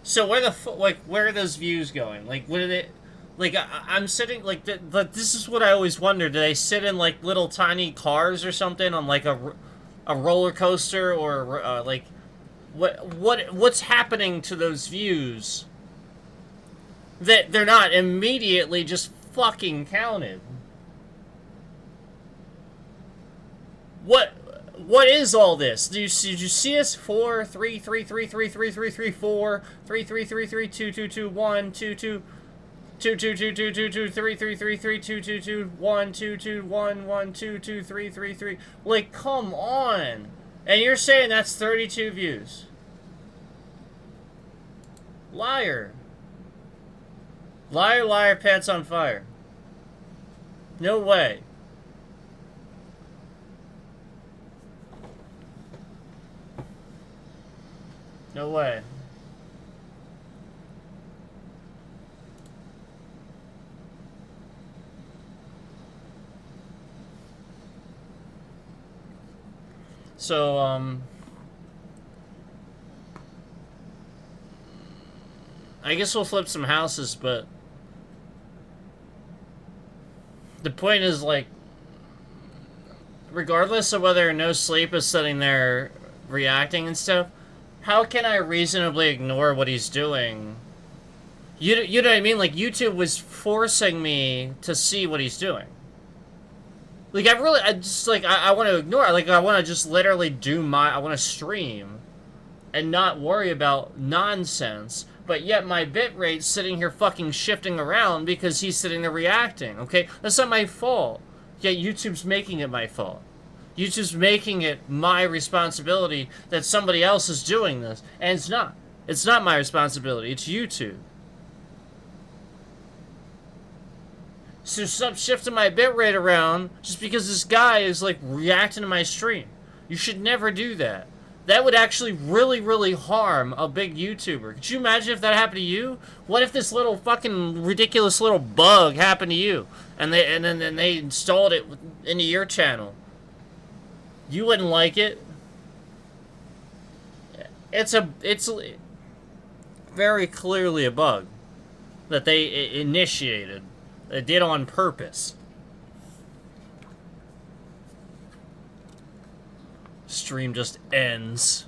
So where are those views going? Like, what are they? Like, I'm sitting, like, this is what I always wonder. Do they sit in, like, little tiny cars or something on, like, a roller coaster? Or, like, what's happening to those views that they're not immediately just fucking counted? What is all this? Did you see us? 4 3 3 3 3 3 3 3 4 3 3 3 3 2 2 2 1 2 2 2 2 2 2 2 2 3 3 3 3 2 2 2 1 2 2 1 1 2 2 3 3 3. Like, come on. And you're saying that's 32 views. Liar. Liar, liar, pants on fire. No way. No way. So, I guess we'll flip some houses, but the point is, like, regardless of whether No Sleep is sitting there reacting and stuff, how can I reasonably ignore what he's doing? You know what I mean? Like, YouTube was forcing me to see what he's doing. Like, I want to ignore, like, I want to just literally I want to stream and not worry about nonsense, but yet my bitrate's sitting here fucking shifting around because he's sitting there reacting, okay? That's not my fault. Yet YouTube's making it my fault. YouTube's making it my responsibility that somebody else is doing this, and it's not. It's not my responsibility, it's YouTube. So stop shifting my bitrate around just because this guy is, like, reacting to my stream. You should never do that. That would actually really, really harm a big YouTuber. Could you imagine if that happened to you? What if this little fucking ridiculous little bug happened to you, and then they installed it into your channel? You wouldn't like it. It's very clearly a bug that they initiated. They did on purpose. Stream just ends.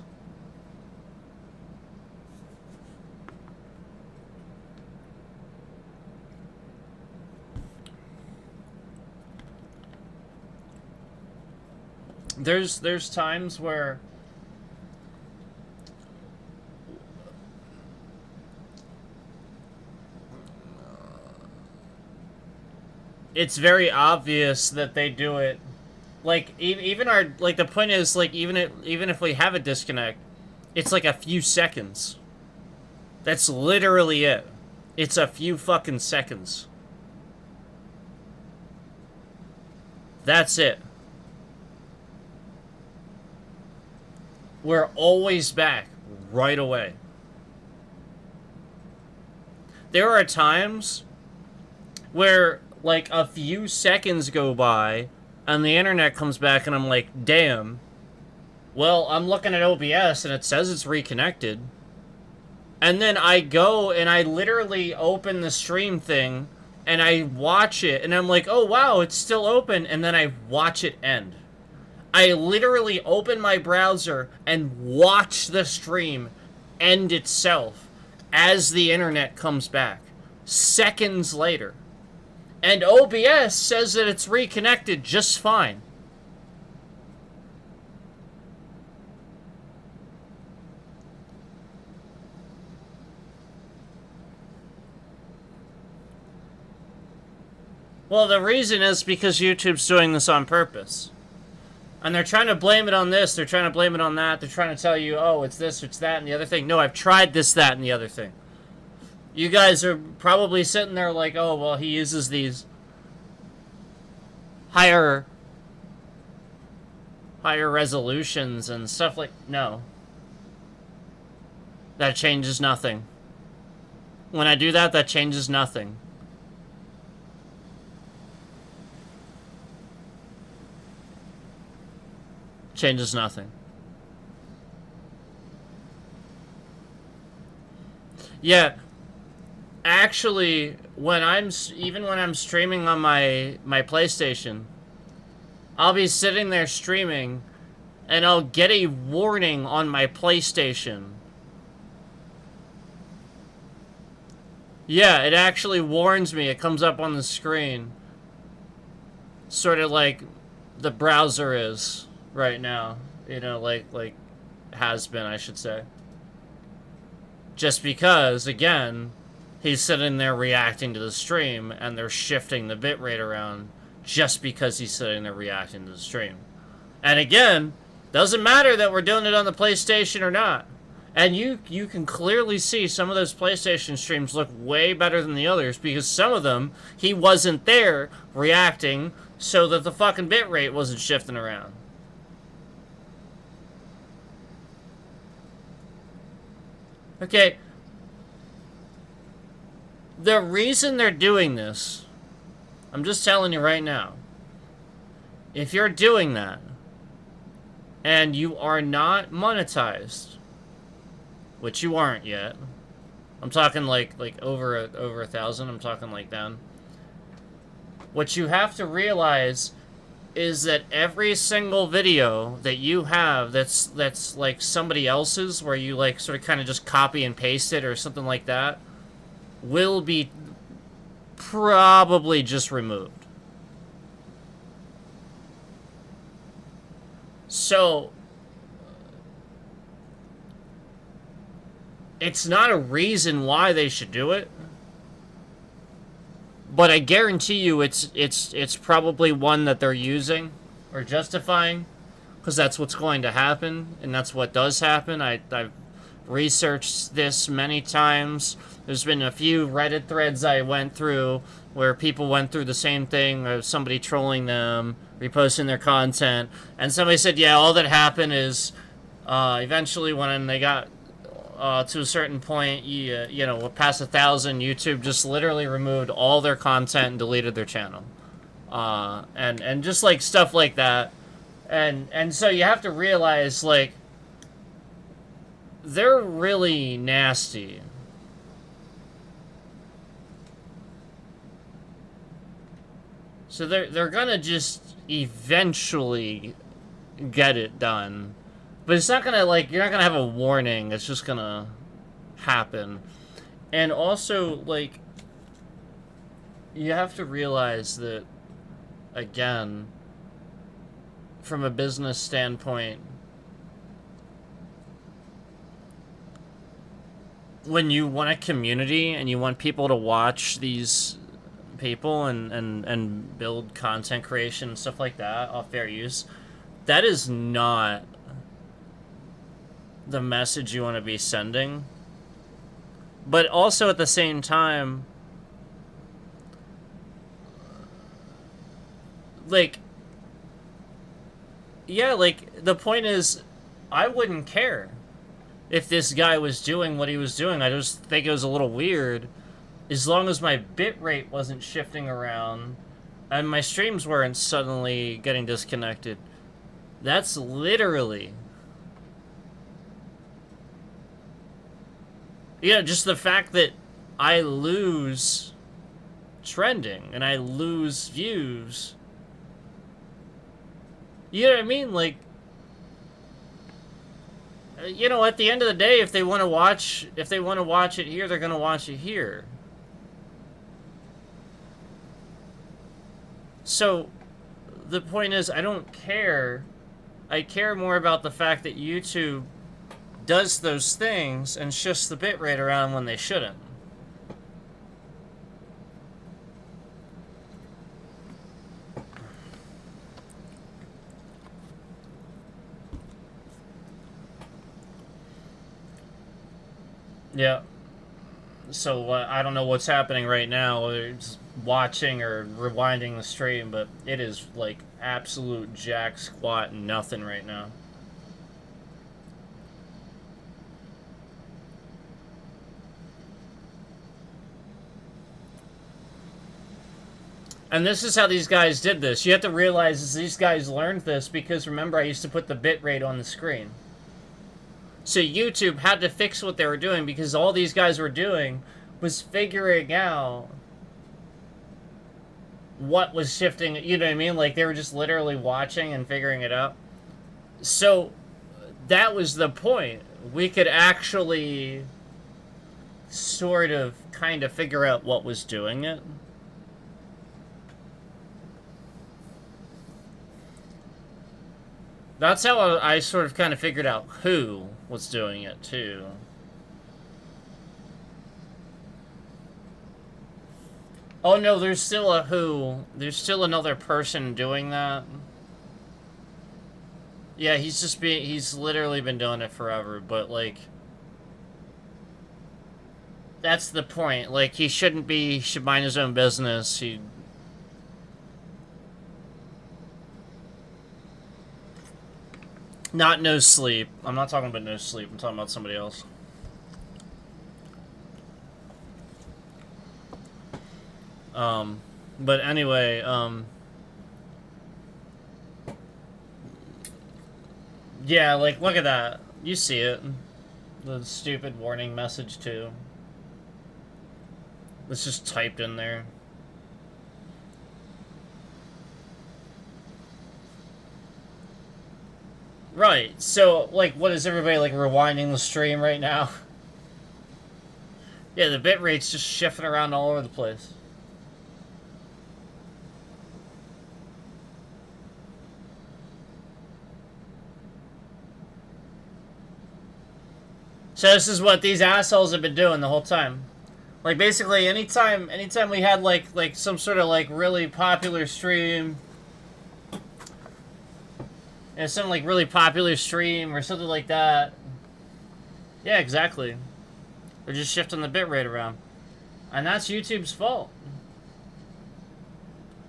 There's times where it's very obvious that they do it. Like, even our, like, the point is, like, even if we have a disconnect, it's like a few seconds. That's literally it. It's a few fucking seconds. That's it. We're always back right away. There are times where, like, a few seconds go by and the internet comes back and I'm like, damn. Well, I'm looking at OBS and it says it's reconnected. And then I go and I literally open the stream thing and I watch it and I'm like, oh wow, it's still open, and then I watch it end. I literally open my browser and watch the stream end itself as the internet comes back. Seconds later. And OBS says that it's reconnected just fine. Well, the reason is because YouTube's doing this on purpose. And they're trying to blame it on this, they're trying to blame it on that, they're trying to tell you, oh, it's this, it's that, and the other thing. No, I've tried this, that, and the other thing. You guys are probably sitting there like, oh, well, he uses these higher resolutions and stuff like... No. That changes nothing. When I do that, that changes nothing. Changes nothing. Yeah. Actually, when I'm streaming on my PlayStation, I'll be sitting there streaming and I'll get a warning on my PlayStation. Yeah, it actually warns me. It comes up on the screen. Sort of like the browser is. right now. You know, like has been, I should say. Just because, again, he's sitting there reacting to the stream, and they're shifting the bitrate around just because he's sitting there reacting to the stream. And again, doesn't matter that we're doing it on the PlayStation or not. And you can clearly see some of those PlayStation streams look way better than the others, because some of them, he wasn't there reacting so that the fucking bitrate wasn't shifting around. Okay. The reason they're doing this, I'm just telling you right now, if you're doing that and you are not monetized, which you aren't yet, I'm talking like over 1,000, I'm talking like them. What you have to realize is that every single video that you have that's like somebody else's, where you like sort of kind of just copy and paste it or something like that, will be probably just removed. So it's not a reason why they should do it, but I guarantee you it's probably one that they're using or justifying, because that's what's going to happen, and that's what does happen. I've researched this many times. There's been a few Reddit threads I went through where people went through the same thing, of somebody trolling them, reposting their content, and somebody said, yeah, all that happened is eventually when they got to a certain point, you know, past 1,000, YouTube just literally removed all their content and deleted their channel. And just like stuff like that. And so you have to realize, like, they're really nasty. So they're gonna just eventually get it done. But it's not gonna, like, you're not gonna have a warning. It's just gonna happen. And also, like, you have to realize that, again, from a business standpoint, when you want a community and you want people to watch these people and build content creation and stuff like that off fair use, that is not the message you want to be sending. But also at the same time, like, yeah, like, the point is, I wouldn't care if this guy was doing what he was doing. I just think it was a little weird, as long as my bitrate wasn't shifting around and my streams weren't suddenly getting disconnected. That's literally, you know, just the fact that I lose trending and I lose views. You know what I mean? Like, you know, at the end of the day, if they want to watch it here, they're gonna watch it here. So the point is, I don't care. I care more about the fact that YouTube does those things and shifts the bitrate around when they shouldn't. Yeah. So I don't know what's happening right now. It's watching or rewinding the stream, but it is like absolute jack squat nothing right now. And this is how these guys did this. You have to realize is these guys learned this because, remember, I used to put the bitrate on the screen. So YouTube had to fix what they were doing, because all these guys were doing was figuring out what was shifting. You know what I mean? Like, they were just literally watching and figuring it out. So that was the point. We could actually sort of kind of figure out what was doing it. That's how I sort of kind of figured out who was doing it, too. Oh no, there's still a who. There's still another person doing that. Yeah, he's literally been doing it forever, but like, that's the point. Like, he should mind his own business. Not no sleep. I'm not talking about no sleep. I'm talking about somebody else. But anyway, yeah, like, look at that. You see it. The stupid warning message, too. It's just typed in there. Right, so, like, what is everybody, like, rewinding the stream right now? Yeah, the bitrate's just shifting around all over the place. So this is what these assholes have been doing the whole time. Like, basically, anytime we had, like some sort of, like, really popular stream, and some, like, really popular stream or something like that. Yeah, exactly. They're just shifting the bitrate around. And that's YouTube's fault.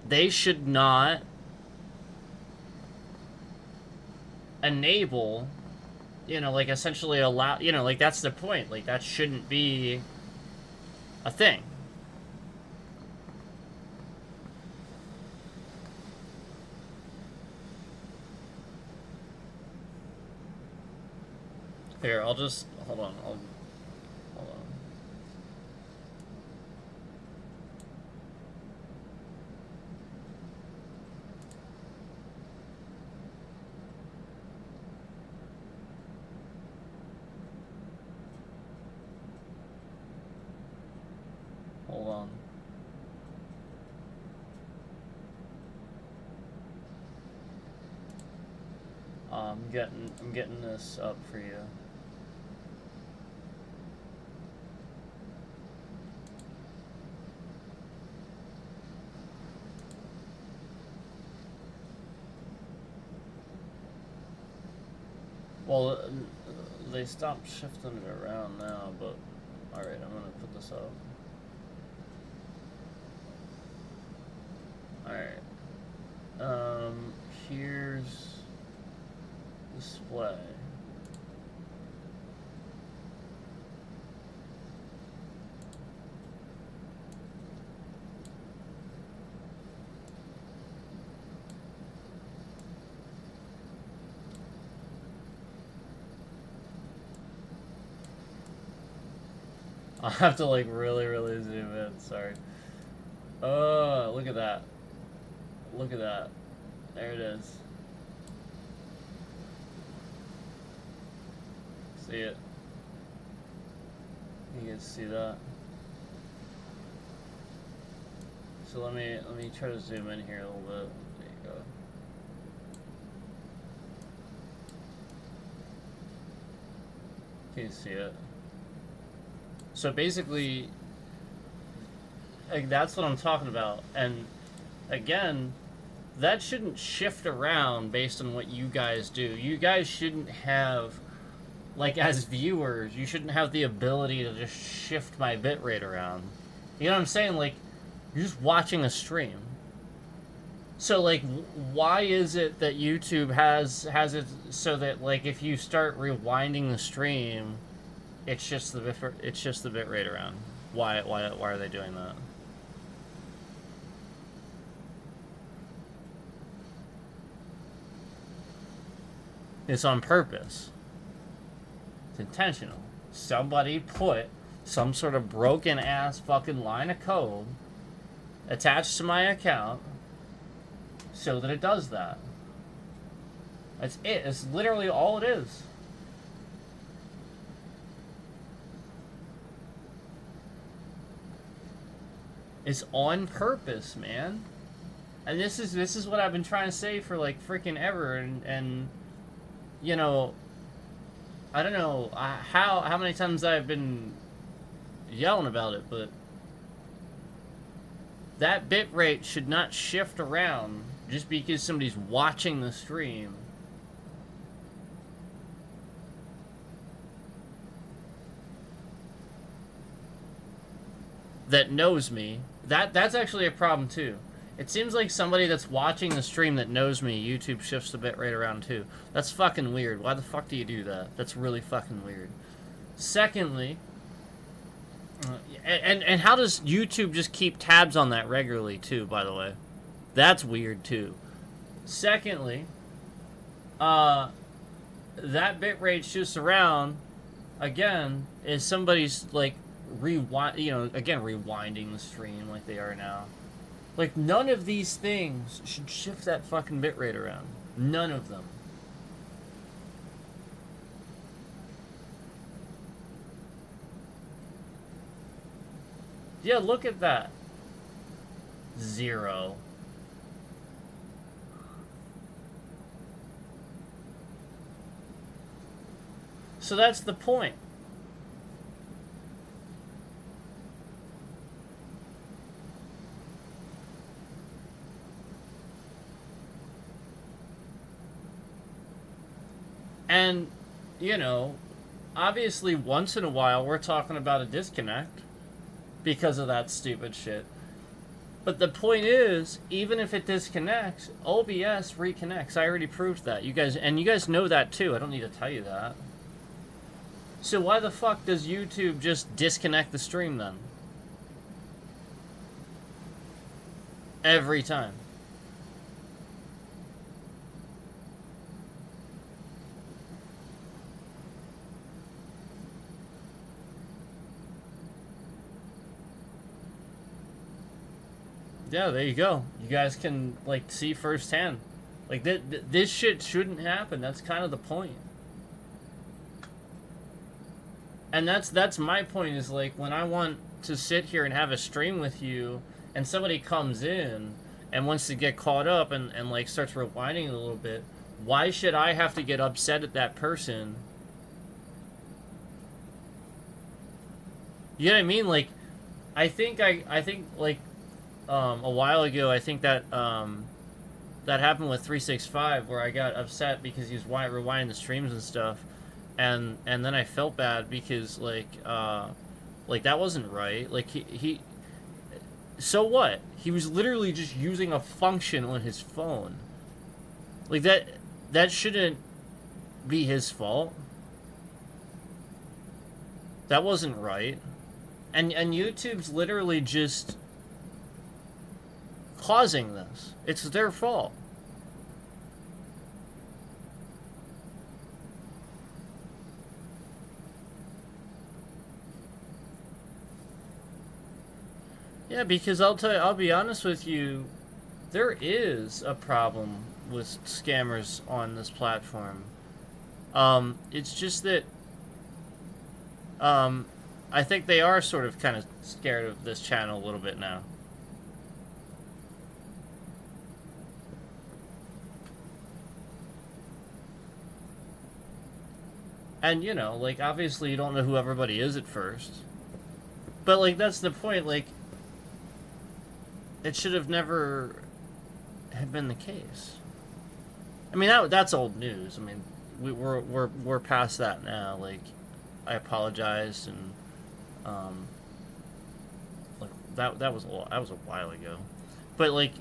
They should not enable, you know, like, essentially allow, you know, like, that's the point. Like, that shouldn't be a thing. Here, I'll just, hold on, hold on. Hold on. I'm getting this up for you. Well, they stopped shifting it around now, but alright, I'm gonna put this up. Alright. Here's display. I'll have to, like, really zoom in, sorry. Oh, look at that. Look at that. There it is. See it? You guys see that? So let me try to zoom in here a little bit. There you go. Can you see it? So basically, like, that's what I'm talking about. And again, that shouldn't shift around based on what you guys do. You guys shouldn't have, like, as viewers, you shouldn't have the ability to just shift my bitrate around. You know what I'm saying? Like, you're just watching a stream. So, like, why is it that YouTube has it so that, like, if you start rewinding the stream, it's just the bitrate around? Why are they doing that? It's on purpose. It's intentional. Somebody put some sort of broken ass fucking line of code attached to my account so that it does that. That's it. It's literally all it is. It's on purpose, man. And this is what I've been trying to say for, like, freaking ever, and you know, I don't know how many times I've been yelling about it, but that bit rate should not shift around just because somebody's watching the stream. That knows me. That's actually a problem too. It seems like somebody that's watching the stream that knows me, YouTube shifts the bitrate around too. That's fucking weird. Why the fuck do you do that? That's really fucking weird. Secondly, and how does YouTube just keep tabs on that regularly too, by the way? That's weird too. Secondly, that bitrate shifts around, again, is somebody's, like, rewinding the stream like they are now. Like, none of these things should shift that fucking bitrate around. None of them. Yeah, look at that. 0. So that's the point. And, you know, obviously once in a while we're talking about a disconnect because of that stupid shit. But the point is, even if it disconnects, OBS reconnects. I already proved that. You guys know that too. I don't need to tell you that. So why the fuck does YouTube just disconnect the stream then? Every time. Yeah, there you go. You guys can, like, see firsthand. Like, this shit shouldn't happen. That's kind of the point. And that's my point, is, like, when I want to sit here and have a stream with you, and somebody comes in and wants to get caught up and like, starts rewinding a little bit, why should I have to get upset at that person? You know what I mean? Like, I think, like, a while ago, I think that that happened with 365, where I got upset because he was rewinding the streams and stuff, and then I felt bad because, like that wasn't right. Like, he so what? He was literally just using a function on his phone. Like, that shouldn't be his fault. That wasn't right. And YouTube's literally just causing this. It's their fault. Yeah, because I'll be honest with you, there is a problem with scammers on this platform. It's just that I think they are sort of kind of scared of this channel a little bit now. And, you know, like, obviously you don't know who everybody is at first. But, like, that's the point. Like, it should have never have been the case. I mean, that's old news. I mean, we're past that now. Like, I apologized, and like, that was a while ago. But, like,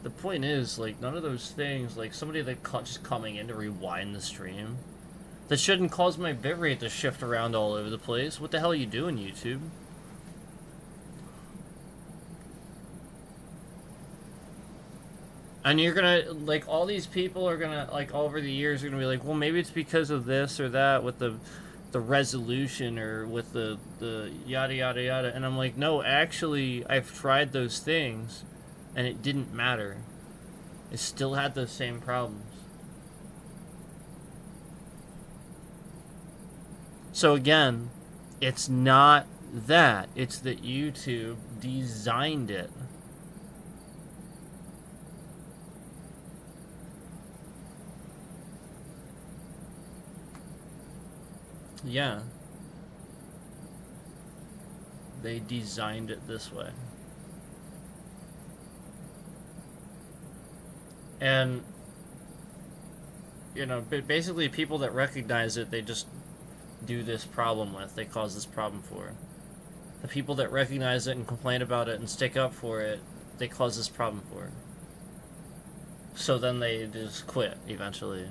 the point is, like, none of those things, like, somebody that just coming in to rewind the stream, that shouldn't cause my bitrate to shift around all over the place. What the hell are you doing, YouTube? And you're gonna, like, all these people are gonna, like, all over the years, are gonna be like, well, maybe it's because of this or that with the resolution, or with the yada yada yada. And I'm like, no, actually, I've tried those things, and it didn't matter. It still had those same problems. So again, it's not that. It's that YouTube designed it. Yeah. They designed it this way. And, you know, basically people that recognize it, they just do this problem with. They cause this problem for. The people that recognize it and complain about it and stick up for it, they cause this problem for. So then they just quit eventually.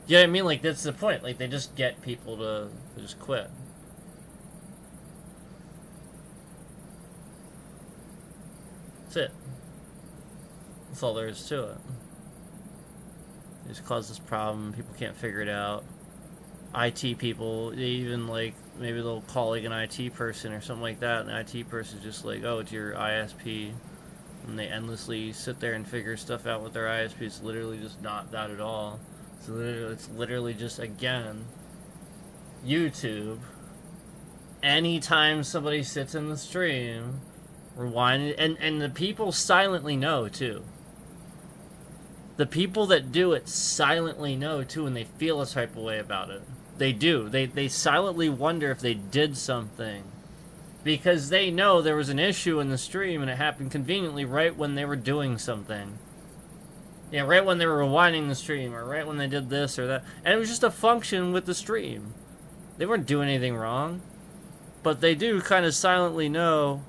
Yeah, I mean, like, that's the point. Like, they just get people to just quit. That's it. That's all there is to it. They just cause this problem. People can't figure it out. IT people, they even, like, maybe they'll call, like, an IT person or something like that, and the IT person's just like, oh, it's your ISP. And they endlessly sit there and figure stuff out with their ISP. It's literally just not that at all. It's literally just, again, YouTube. Anytime somebody sits in the stream, rewind, and the people silently know, too. The people that do it silently know, too, and they feel a type of way about it. They do. They silently wonder if they did something. Because they know there was an issue in the stream and it happened conveniently right when they were doing something. Yeah, right when they were rewinding the stream, or right when they did this or that. And it was just a function with the stream. They weren't doing anything wrong. But they do kind of silently know,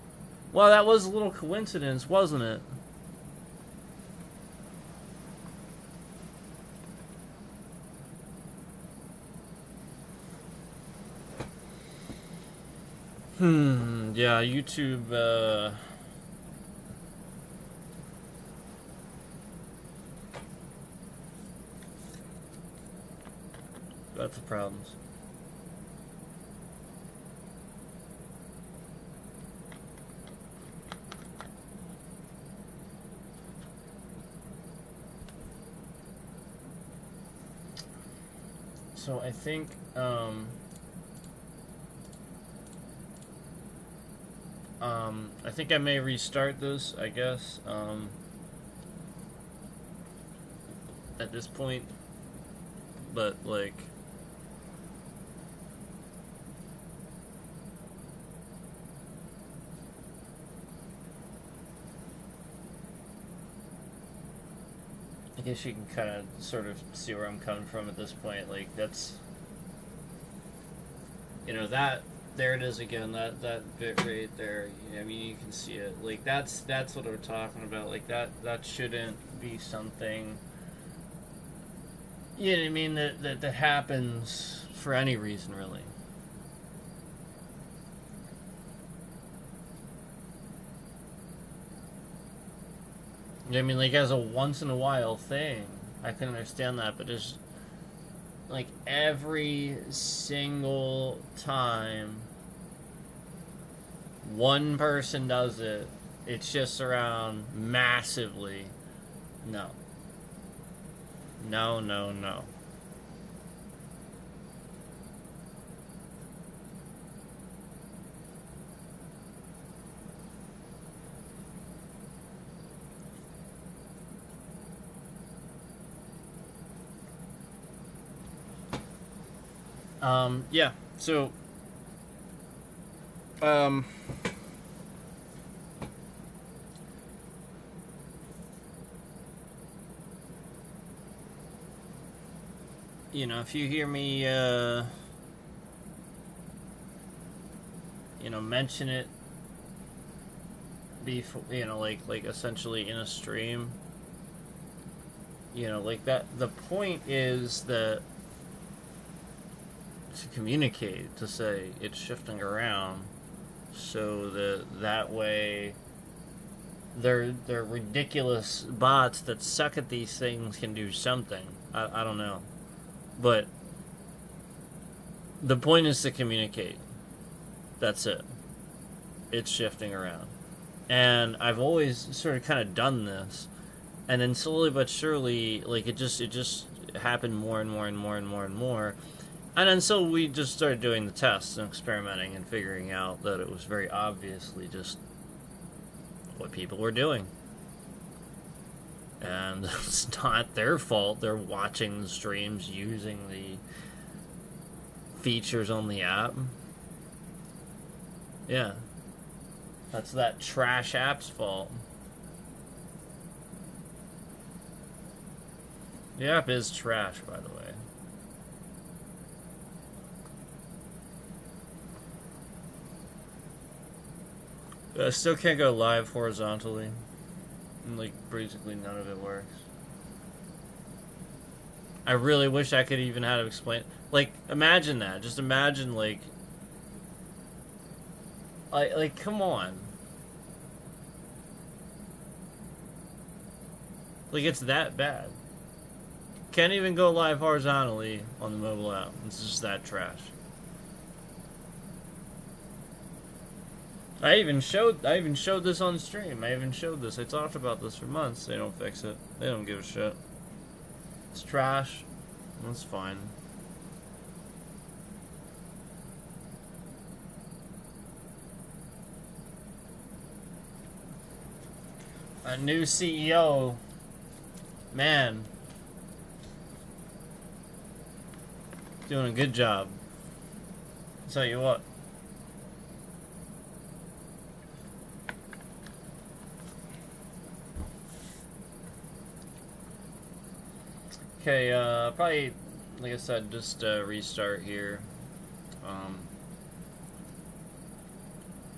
well, that was a little coincidence, wasn't it? Yeah, YouTube, that's the problems. So I think, I think I may restart this, I guess, at this point, but, like, I guess you can kind of sort of see where I'm coming from at this point. Like, that's, you know, that, there it is again, that bit rate there. I mean, you can see it. Like, that's what we're talking about. Like, that shouldn't be something, you know what I mean, that happens for any reason, really. I mean, like, as a once in a while thing, I can understand that, but just, like, every single time one person does it, it's just around massively. No. No, no, no. Yeah, so, you know, if you hear me, you know, mention it before, you know, like essentially in a stream, you know, like that, the point is that to communicate, to say it's shifting around, so that way they're ridiculous bots that suck at these things can do something. I don't know, but the point is to communicate. That's it. It's shifting around, and I've always sort of kind of done this, and then slowly but surely, like, it just happened more and more and more and more and more. And then so we just started doing the tests and experimenting and figuring out that it was very obviously just what people were doing. And it's not their fault. They're watching the streams using the features on the app. Yeah. That's that trash app's fault. The app is trash, by the way. I still can't go live horizontally. And, like, basically none of it works. I really wish I could even how to explain. Like, imagine that. Just imagine, like, come on. Like, it's that bad. Can't even go live horizontally on the mobile app. It's just that trash. I even showed this on stream. I even showed this. I talked about this for months. They don't fix it. They don't give a shit. It's trash. That's fine. A new CEO. Man. Doing a good job. I'll tell you what. Okay, probably, like I said, just restart here.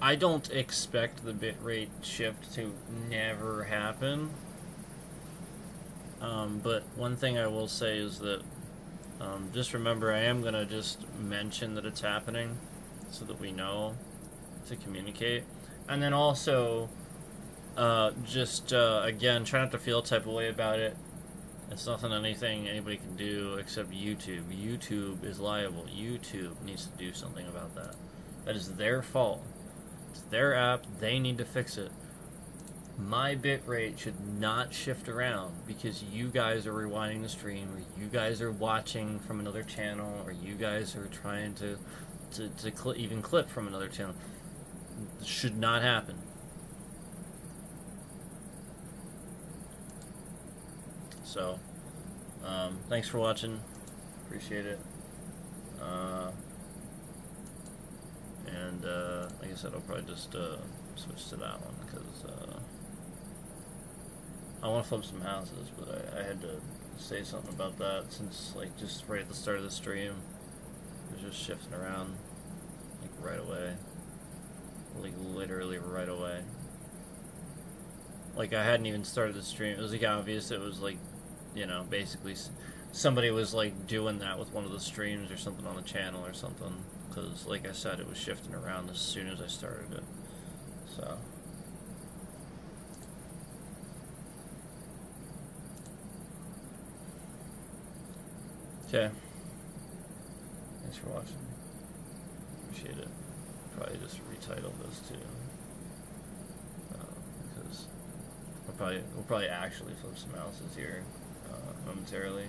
I don't expect the bitrate shift to never happen. But one thing I will say is that just remember, I am going to just mention that it's happening so that we know to communicate. And then also, again, try not to feel a type of way about it. It's nothing anything anybody can do except YouTube. YouTube is liable. YouTube needs to do something about that. That is their fault. It's their app. They need to fix it. My bitrate should not shift around because you guys are rewinding the stream, or you guys are watching from another channel, or you guys are trying to even clip from another channel. It should not happen. So, thanks for watching. Appreciate it. Like I said, I'll probably just switch to that one because I want to flip some houses, but I had to say something about that since, like, just right at the start of the stream, it was just shifting around, like, right away. Like, literally right away. Like, I hadn't even started the stream. It was, like, obvious it was, like, you know, basically somebody was, like, doing that with one of the streams or something on the channel or something. Because, like I said, it was shifting around as soon as I started it. So. Okay. Thanks for watching. Appreciate it. Probably just retitle this too. Because we'll probably actually flip some houses here momentarily.